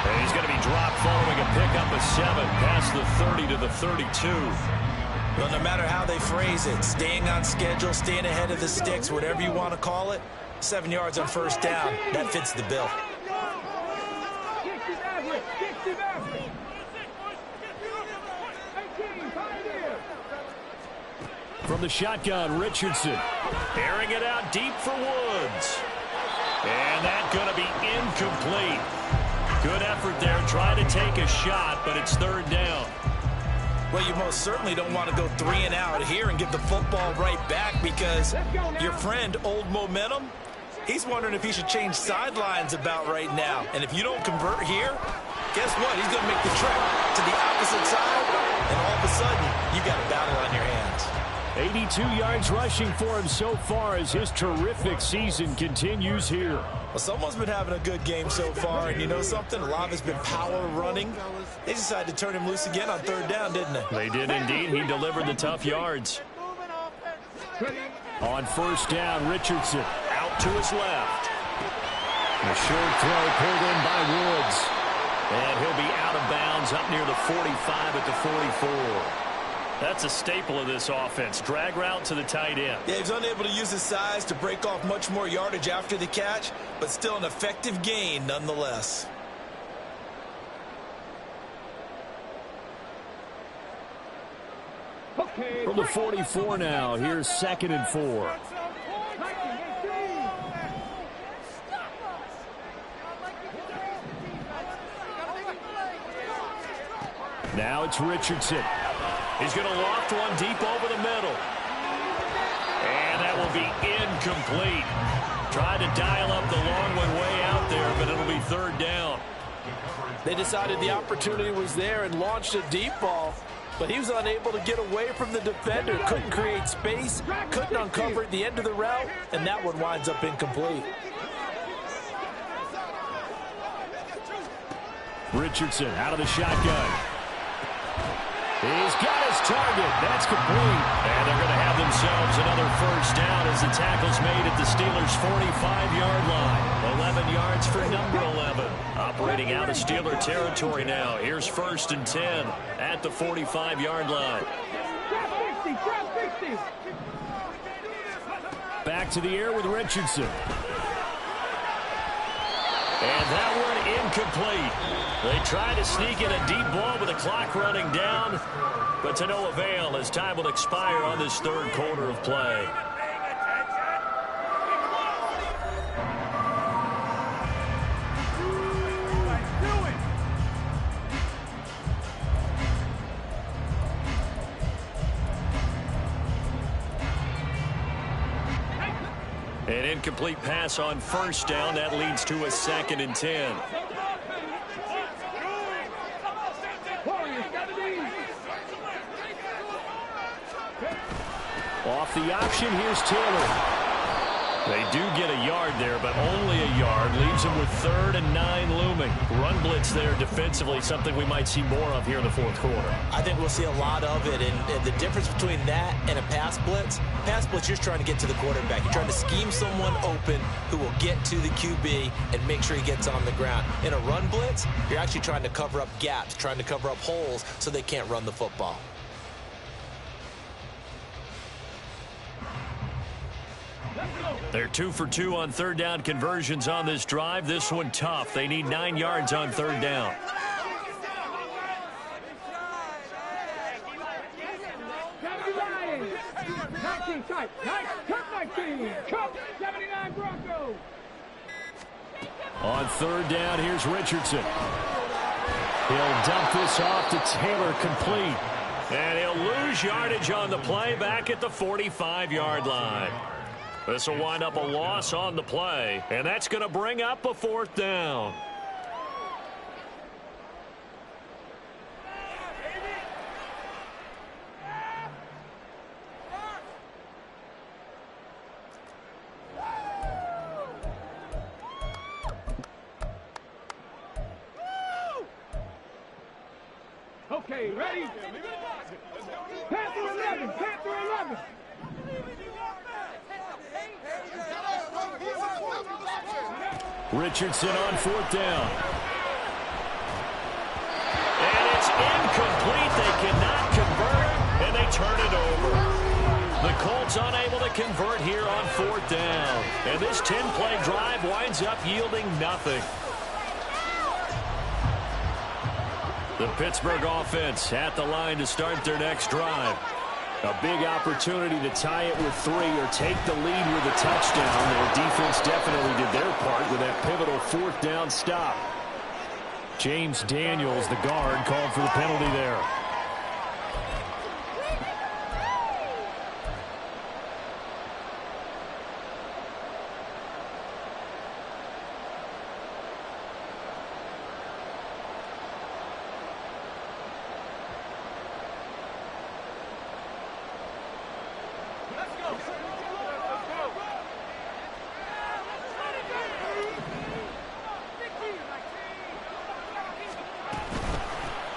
And he's going to be dropped following a pickup of 7 past the 30 to the 32. Well, no matter how they phrase it, staying on schedule, staying ahead of the sticks, whatever you want to call it, 7 yards on first down, that fits the bill. From the shotgun, Richardson airing it out deep for Woods. And that's going to be incomplete. Good effort there, trying to take a shot, but it's third down. Well, you most certainly don't want to go 3 and out here and give the football right back because your friend, Old Momentum, he's wondering if he should change sidelines about right now. And if you don't convert here, guess what? He's going to make the trek to the opposite side, and all of a sudden, you got a battle on your hands. 82 yards rushing for him so far as his terrific season continues here. Well, someone's been having a good game so far, and you know something? A lot has been power running. They decided to turn him loose again on third down, didn't they? They did indeed. He delivered the tough yards. On first down, Richardson out to his left. A short throw pulled in by Woods. And he'll be out of bounds up near the 45 at the 44. That's a staple of this offense. Drag route to the tight end. Yeah, he's unable to use his size to break off much more yardage after the catch, but still an effective gain nonetheless. From the 44 now, here's 2nd and 4. Now it's Richardson. He's going to loft one deep over the middle. And that will be incomplete. Tried to dial up the long one way out there, but it'll be third down. They decided the opportunity was there and launched a deep ball, but he was unable to get away from the defender. Couldn't create space, couldn't uncover at the end of the route, and that one winds up incomplete. Richardson out of the shotgun. He's got his target. That's complete. And they're going to have themselves another first down as the tackle's made at the Steelers' 45-yard line. 11 yards for number 11. Operating out of Steeler territory now. Here's 1st and 10 at the 45-yard line. Back to the air with Richardson. And that one incomplete. They try to sneak in a deep ball with the clock running down, but to no avail as time will expire on this third quarter of play. An incomplete pass on first down. That leads to a 2nd and 10. off the option. Here's Taylor. They do get a yard there, but only a yard. Leaves them with 3rd and 9 looming. Run blitz there defensively, something we might see more of here in the fourth quarter. I think we'll see a lot of it, and the difference between that and a pass blitz, you're just trying to get to the quarterback. You're trying to scheme someone open who will get to the QB and make sure he gets on the ground. In a run blitz, you're actually trying to cover up gaps, trying to cover up holes so they can't run the football. They're 2 for 2 on 3rd down conversions on this drive. This one tough. They need 9 yards on 3rd down. On 3rd down, here's Richardson. He'll dump this off to Taylor, complete. And he'll lose yardage on the play back at the 45-yard line. This will wind up a loss on the play, and that's going to bring up a 4th down. Okay, ready? Panther 11, Panther 11. Richardson on 4th down. And it's incomplete. They cannot convert, and they turn it over. The Colts unable to convert here on 4th down. And this 10-play drive winds up yielding nothing. The Pittsburgh offense at the line to start their next drive. A big opportunity to tie it with 3 or take the lead with a touchdown. Their defense definitely did their part with that pivotal 4th down stop. James Daniels, the guard, called for the penalty there.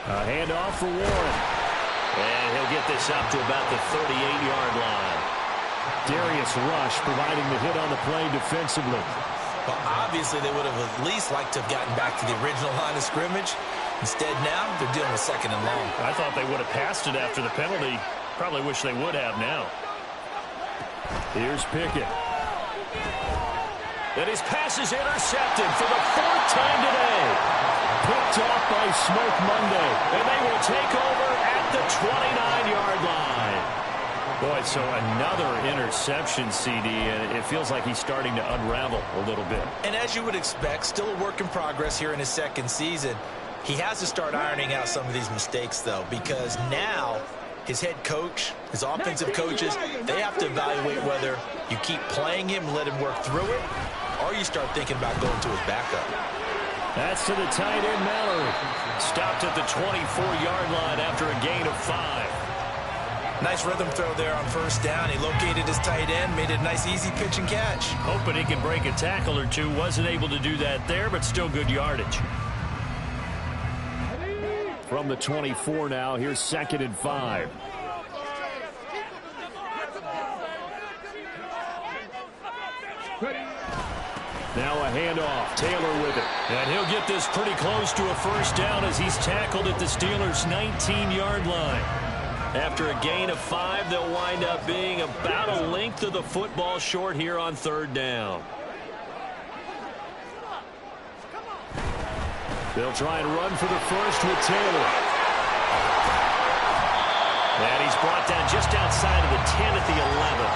A handoff for Warren. And he'll get this up to about the 38-yard line. Darius Rush providing the hit on the play defensively. Well, obviously they would have at least liked to have gotten back to the original line of scrimmage. Instead now, they're dealing with 2nd and long. I thought they would have passed it after the penalty. Probably wish they would have now. Here's Pickett. And his pass is intercepted for the 4th time today. Picked off by Smoke Monday, and they will take over at the 29-yard line. Boy, so another interception, CD, and it feels like he's starting to unravel a little bit. And as you would expect, still a work in progress here in his 2nd season. He has to start ironing out some of these mistakes, though, because now his head coach, his offensive coaches, they have to evaluate whether you keep playing him, let him work through it, or you start thinking about going to his backup. That's to the tight end, Mallory. Stopped at the 24-yard line after a gain of 5. Nice rhythm throw there on 1st down. He located his tight end, made it a nice, easy pitch and catch. Hoping he can break a tackle or two. Wasn't able to do that there, but still good yardage. From the 24 now, here's 2nd and 5. Now a handoff. Taylor with it. And he'll get this pretty close to a 1st down as he's tackled at the Steelers' 19-yard line. After a gain of 5, they'll wind up being about a length of the football short here on 3rd down. They'll try and run for the 1st with Taylor. And he's brought down just outside of the 10 at the 11.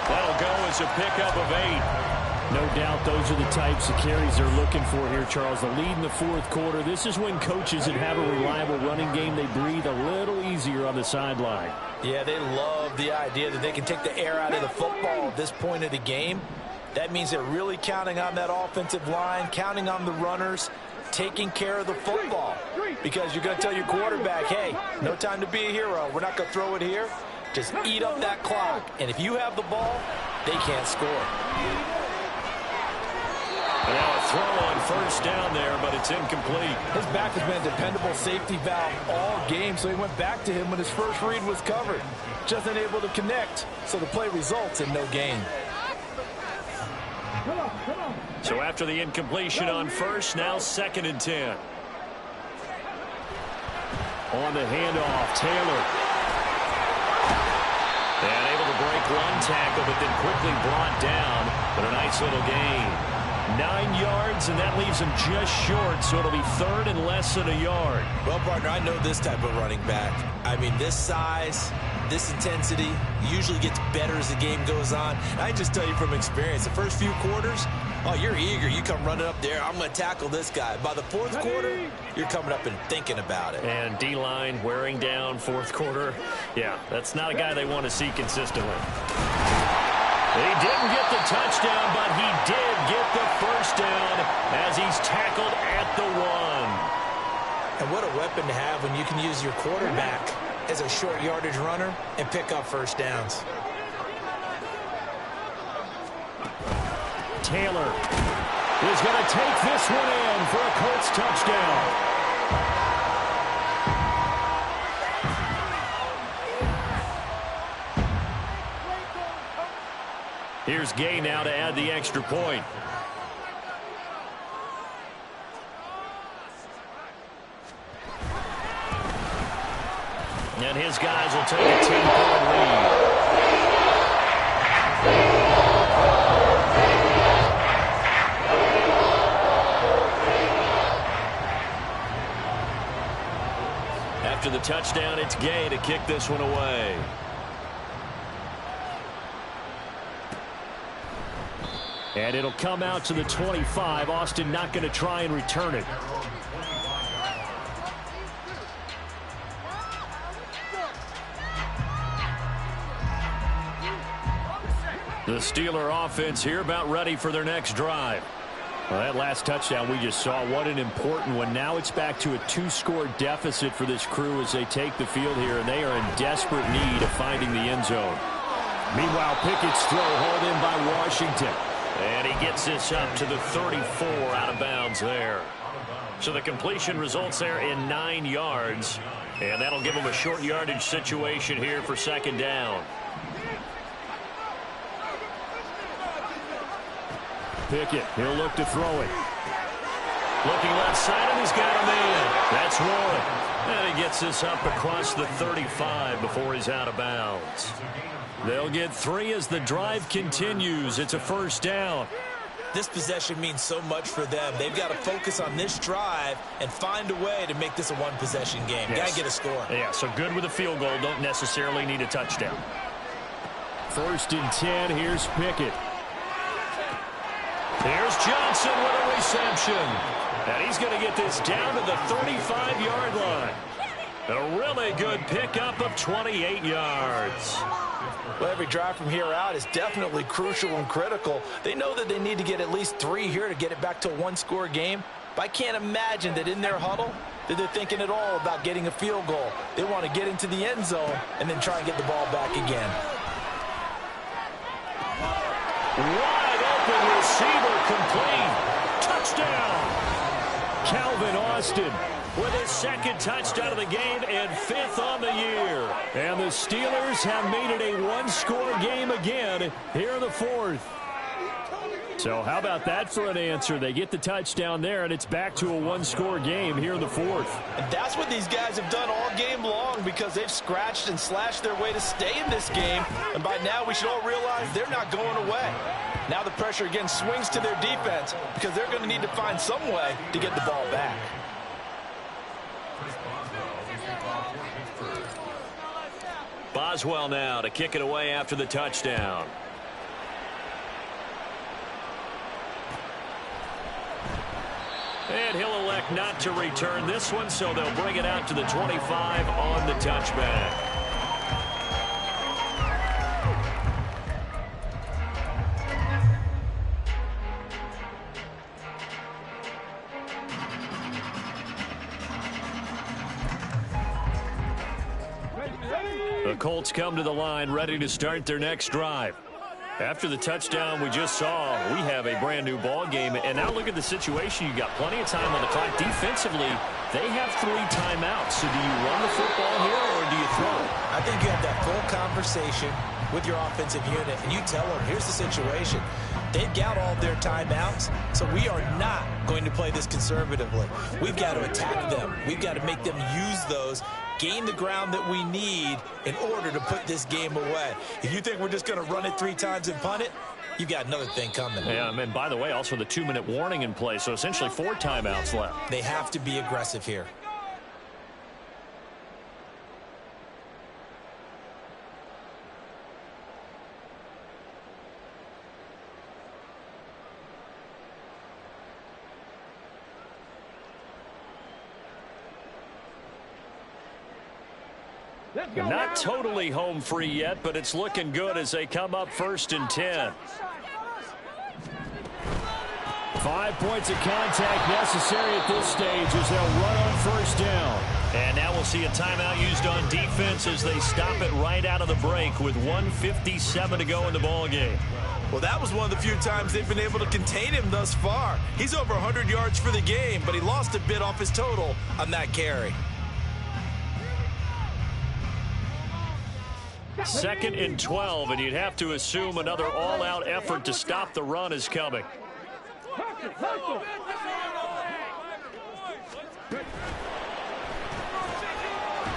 That'll go as a pickup of 8. No doubt those are the types of carries they're looking for here, Charles. The lead in the 4th quarter. This is when coaches that have a reliable running game, they breathe a little easier on the sideline. Yeah, they love the idea that they can take the air out of the football at this point of the game. That means they're really counting on that offensive line, counting on the runners, taking care of the football. Because you're going to tell your quarterback, hey, no time to be a hero. We're not going to throw it here. Just eat up that clock. And if you have the ball, they can't score. And now a throw on first down there, but it's incomplete. His back has been a dependable safety valve all game, so he went back to him when his first read was covered. Just unable to connect, so the play results in no gain. So after the incompletion on first, now 2nd and 10. On the handoff, Taylor. And able to break one tackle, but then quickly brought down. But a nice little gain. 9 yards, and that leaves him just short, so it'll be 3rd and less than a yard. Well, partner, I know this type of running back. I mean, this size, this intensity usually gets better as the game goes on. I just tell you from experience, the first few quarters, oh, you're eager. You come running up there, I'm going to tackle this guy. By the 4th quarter, you're coming up and thinking about it. And D-line wearing down 4th quarter. Yeah, that's not a guy they want to see consistently. He didn't get the touchdown, but he did get the first down as he's tackled at the 1. And what a weapon to have when you can use your quarterback as a short yardage runner and pick up first downs. Taylor is going to take this one in for a Colts touchdown. Here's Gay now to add the extra point. And his guys will take a 10-point lead. After the touchdown, it's Gay to kick this one away. And it'll come out to the 25. Austin not going to try and return it. The Steeler offense here about ready for their next drive. Well, that last touchdown we just saw, what an important one. Now it's back to a 2-score deficit for this crew as they take the field here, and they are in desperate need of finding the end zone. Meanwhile, Pickett's throw hauled in by Washington. And he gets this up to the 34 out of bounds there. So the completion results there in 9 yards. And that'll give him a short yardage situation here for 2nd down. Pickett, he'll look to throw it. Looking left side, and he's got a man. That's Warren. And he gets this up across the 35 before he's out of bounds. They'll get 3 as the drive continues. It's a 1st down. This possession means so much for them. They've got to focus on this drive and find a way to make this a one-possession game. Yes. Got to get a score. Yeah, so good with a field goal. Don't necessarily need a touchdown. 1st and 10. Here's Pickett. Here's Johnson with a reception. And he's going to get this down to the 35-yard line. A really good pickup of 28 yards. Well, every drive from here out is definitely crucial and critical. They know that they need to get at least 3 here to get it back to a 1-score game. But I can't imagine that in their huddle that they're thinking at all about getting a field goal. They want to get into the end zone and then try and get the ball back again. Wide open receiver complete. Touchdown. Calvin Austin with his 2nd touchdown of the game and 5th on the year. And the Steelers have made it a 1-score game again here in the 4th. So how about that for an answer? They get the touchdown there, and it's back to a 1-score game here in the 4th. And that's what these guys have done all game long because they've scratched and slashed their way to stay in this game. And by now we should all realize they're not going away. Now the pressure again swings to their defense because they're going to need to find some way to get the ball back. Boswell now to kick it away after the touchdown. And he'll elect not to return this one, so they'll bring it out to the 25 on the touchback. The Colts come to the line ready to start their next drive. After the touchdown we just saw, we have a brand new ball game. And now look at the situation. You got plenty of time on the clock. Defensively, they have 3 timeouts. So do you run the football here or do you throw it? I think you have that full conversation with your offensive unit, and you tell them, here's the situation. They've got all their timeouts, so we are not going to play this conservatively. We've got to attack them. We've got to make them use those, gain the ground that we need in order to put this game away. If you think we're just going to run it 3 times and punt it, you've got another thing coming. Yeah, and by the way, also the 2-minute warning in play, so essentially 4 timeouts left. They have to be aggressive here. Not totally home free yet, but it's looking good as they come up 1st and 10. 5 points of contact necessary at this stage as they'll run on 1st down. And now we'll see a timeout used on defense as they stop it right out of the break with 1:57 to go in the ball game. Well, that was one of the few times they've been able to contain him thus far. He's over 100 yards for the game, but he lost a bit off his total on that carry. 2nd and 12, and you'd have to assume another all-out effort to stop the run is coming.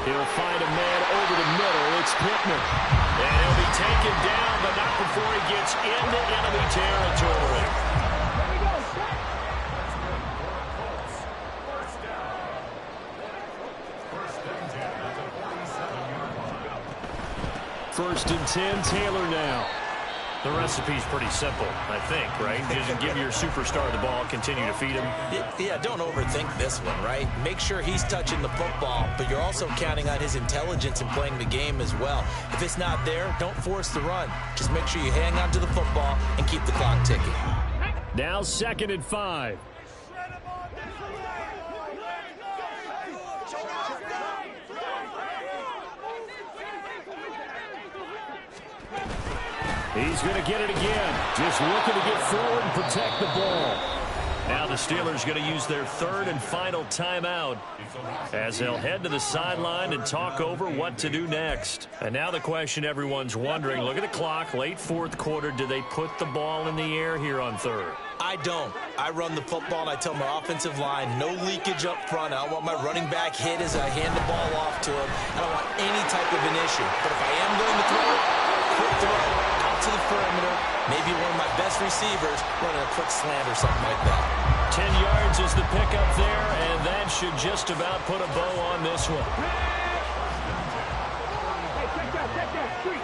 He'll find a man over the middle. It's Pittman. And he'll be taken down, but not before he gets into enemy territory. 1st and 10, Taylor now. The recipe's pretty simple, I think, right? Just give your superstar the ball, continue to feed him. Yeah, don't overthink this one, right? Make sure he's touching the football, but you're also counting on his intelligence in playing the game as well. If it's not there, don't force the run. Just make sure you hang on to the football and keep the clock ticking. Now 2nd and 5. He's going to get it again. Just looking to get forward and protect the ball. Now the Steelers going to use their 3rd and final timeout as they'll head to the sideline and talk over what to do next. And now the question everyone's wondering, look at the clock, late 4th quarter. Do they put the ball in the air here on 3rd? I don't. I run the football, and I tell my offensive line, no leakage up front. I don't want my running back hit as I hand the ball off to him. I don't want any type of an issue. But if I am going to throw it, quick throw to the perimeter, maybe one of my best receivers running a quick slant or something like that. 10 yards is the pickup there, and that should just about put a bow on this one. Hey, check that, street.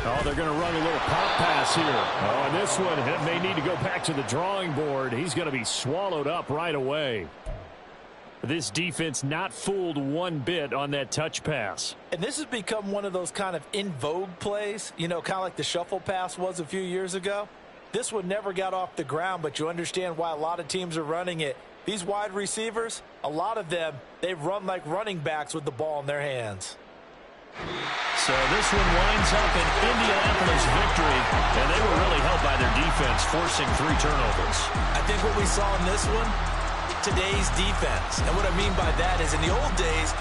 Oh, they're going to run a little pop pass here. Oh, and this one may need to go back to the drawing board. He's going to be swallowed up right away. This defense not fooled one bit on that touch pass. And this has become one of those kind of in vogue plays, you know, kind of like the shuffle pass was a few years ago. This one never got off the ground, but you understand why a lot of teams are running it. These wide receivers, a lot of them, they run like running backs with the ball in their hands. So this one winds up an Indianapolis victory, and they were really helped by their defense, forcing 3 turnovers. I think what we saw in this one, today's defense. And what I mean by that is in the old days,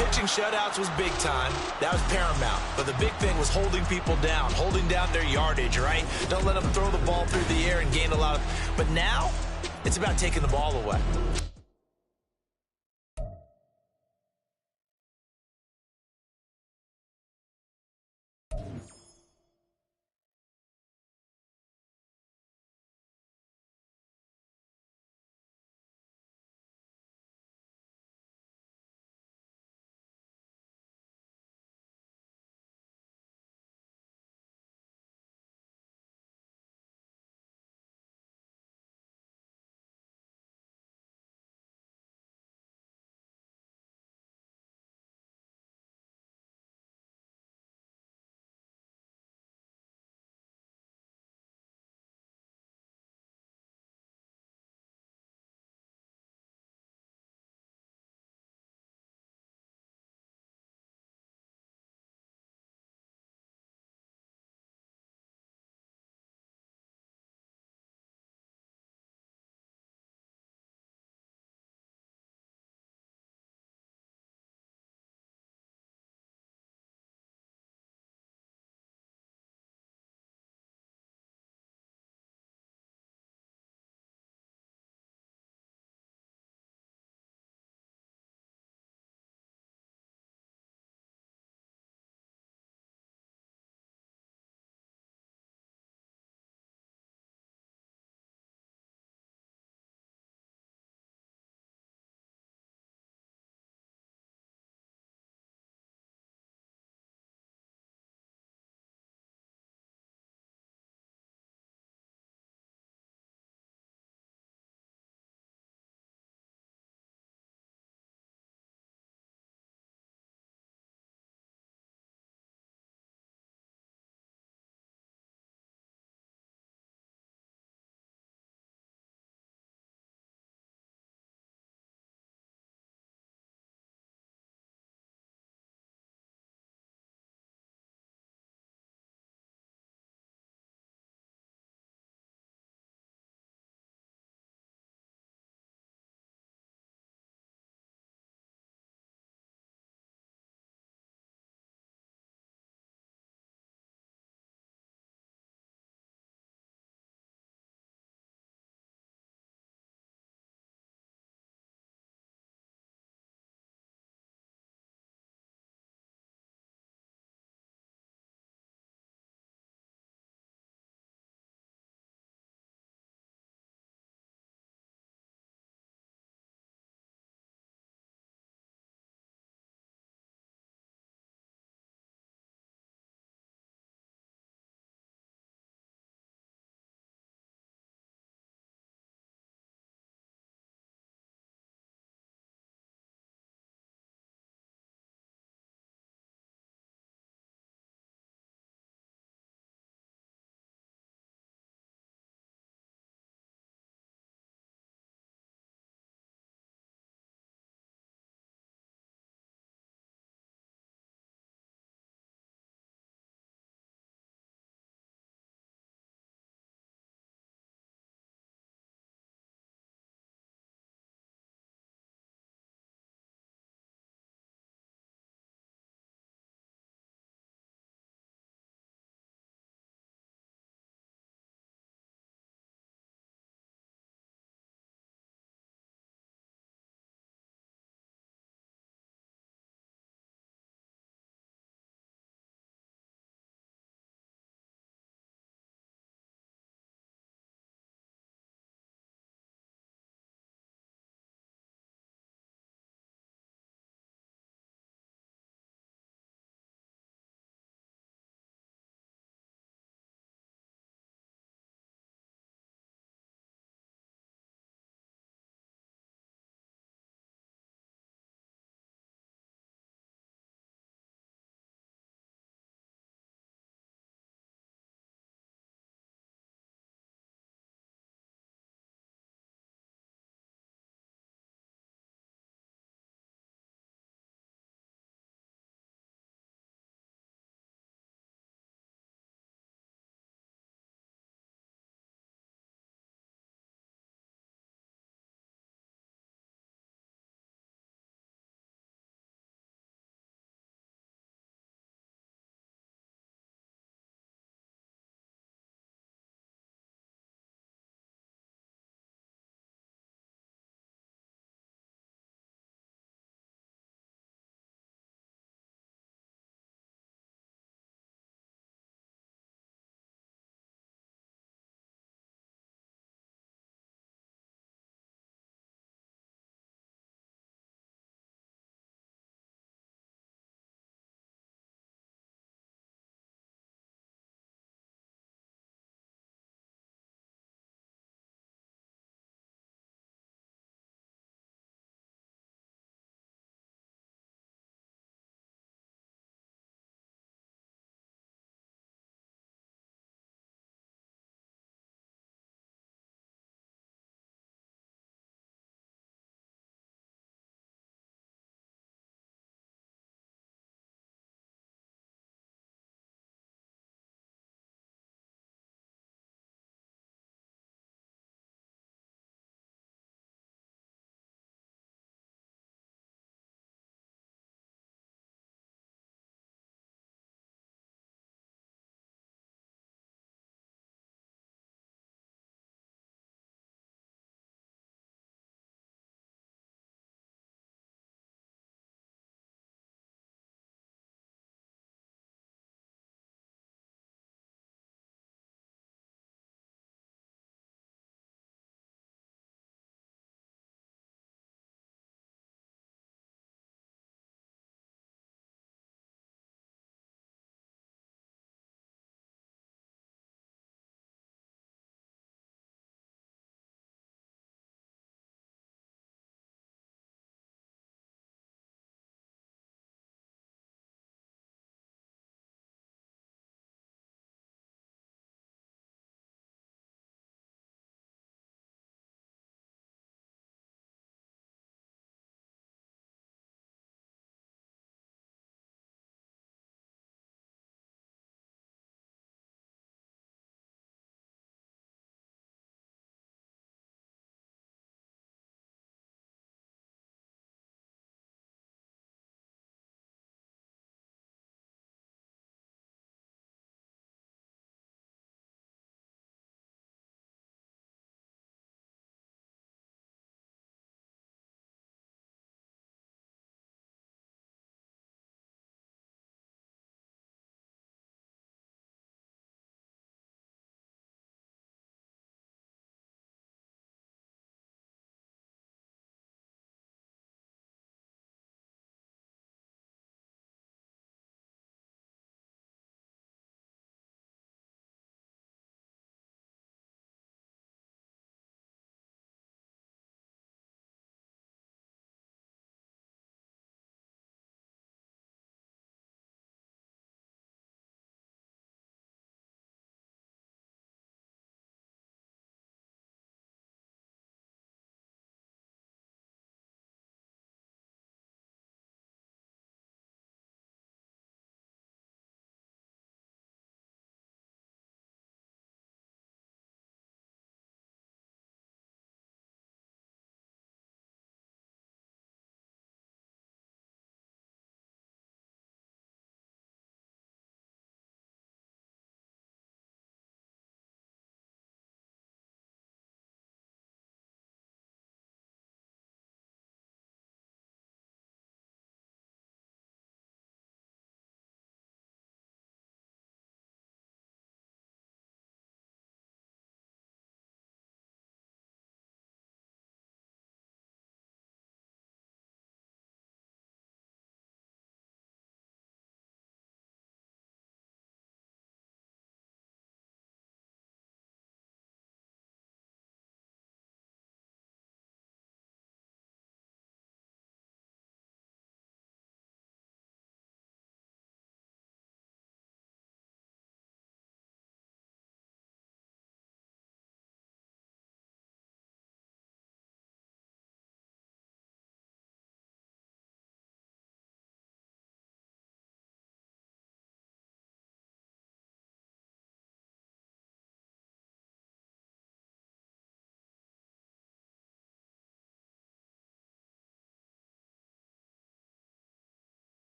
pitching shutouts was big time. That was paramount. But the big thing was holding people down, holding down their yardage, right? Don't let them throw the ball through the air and gain a lot of... But now, it's about taking the ball away.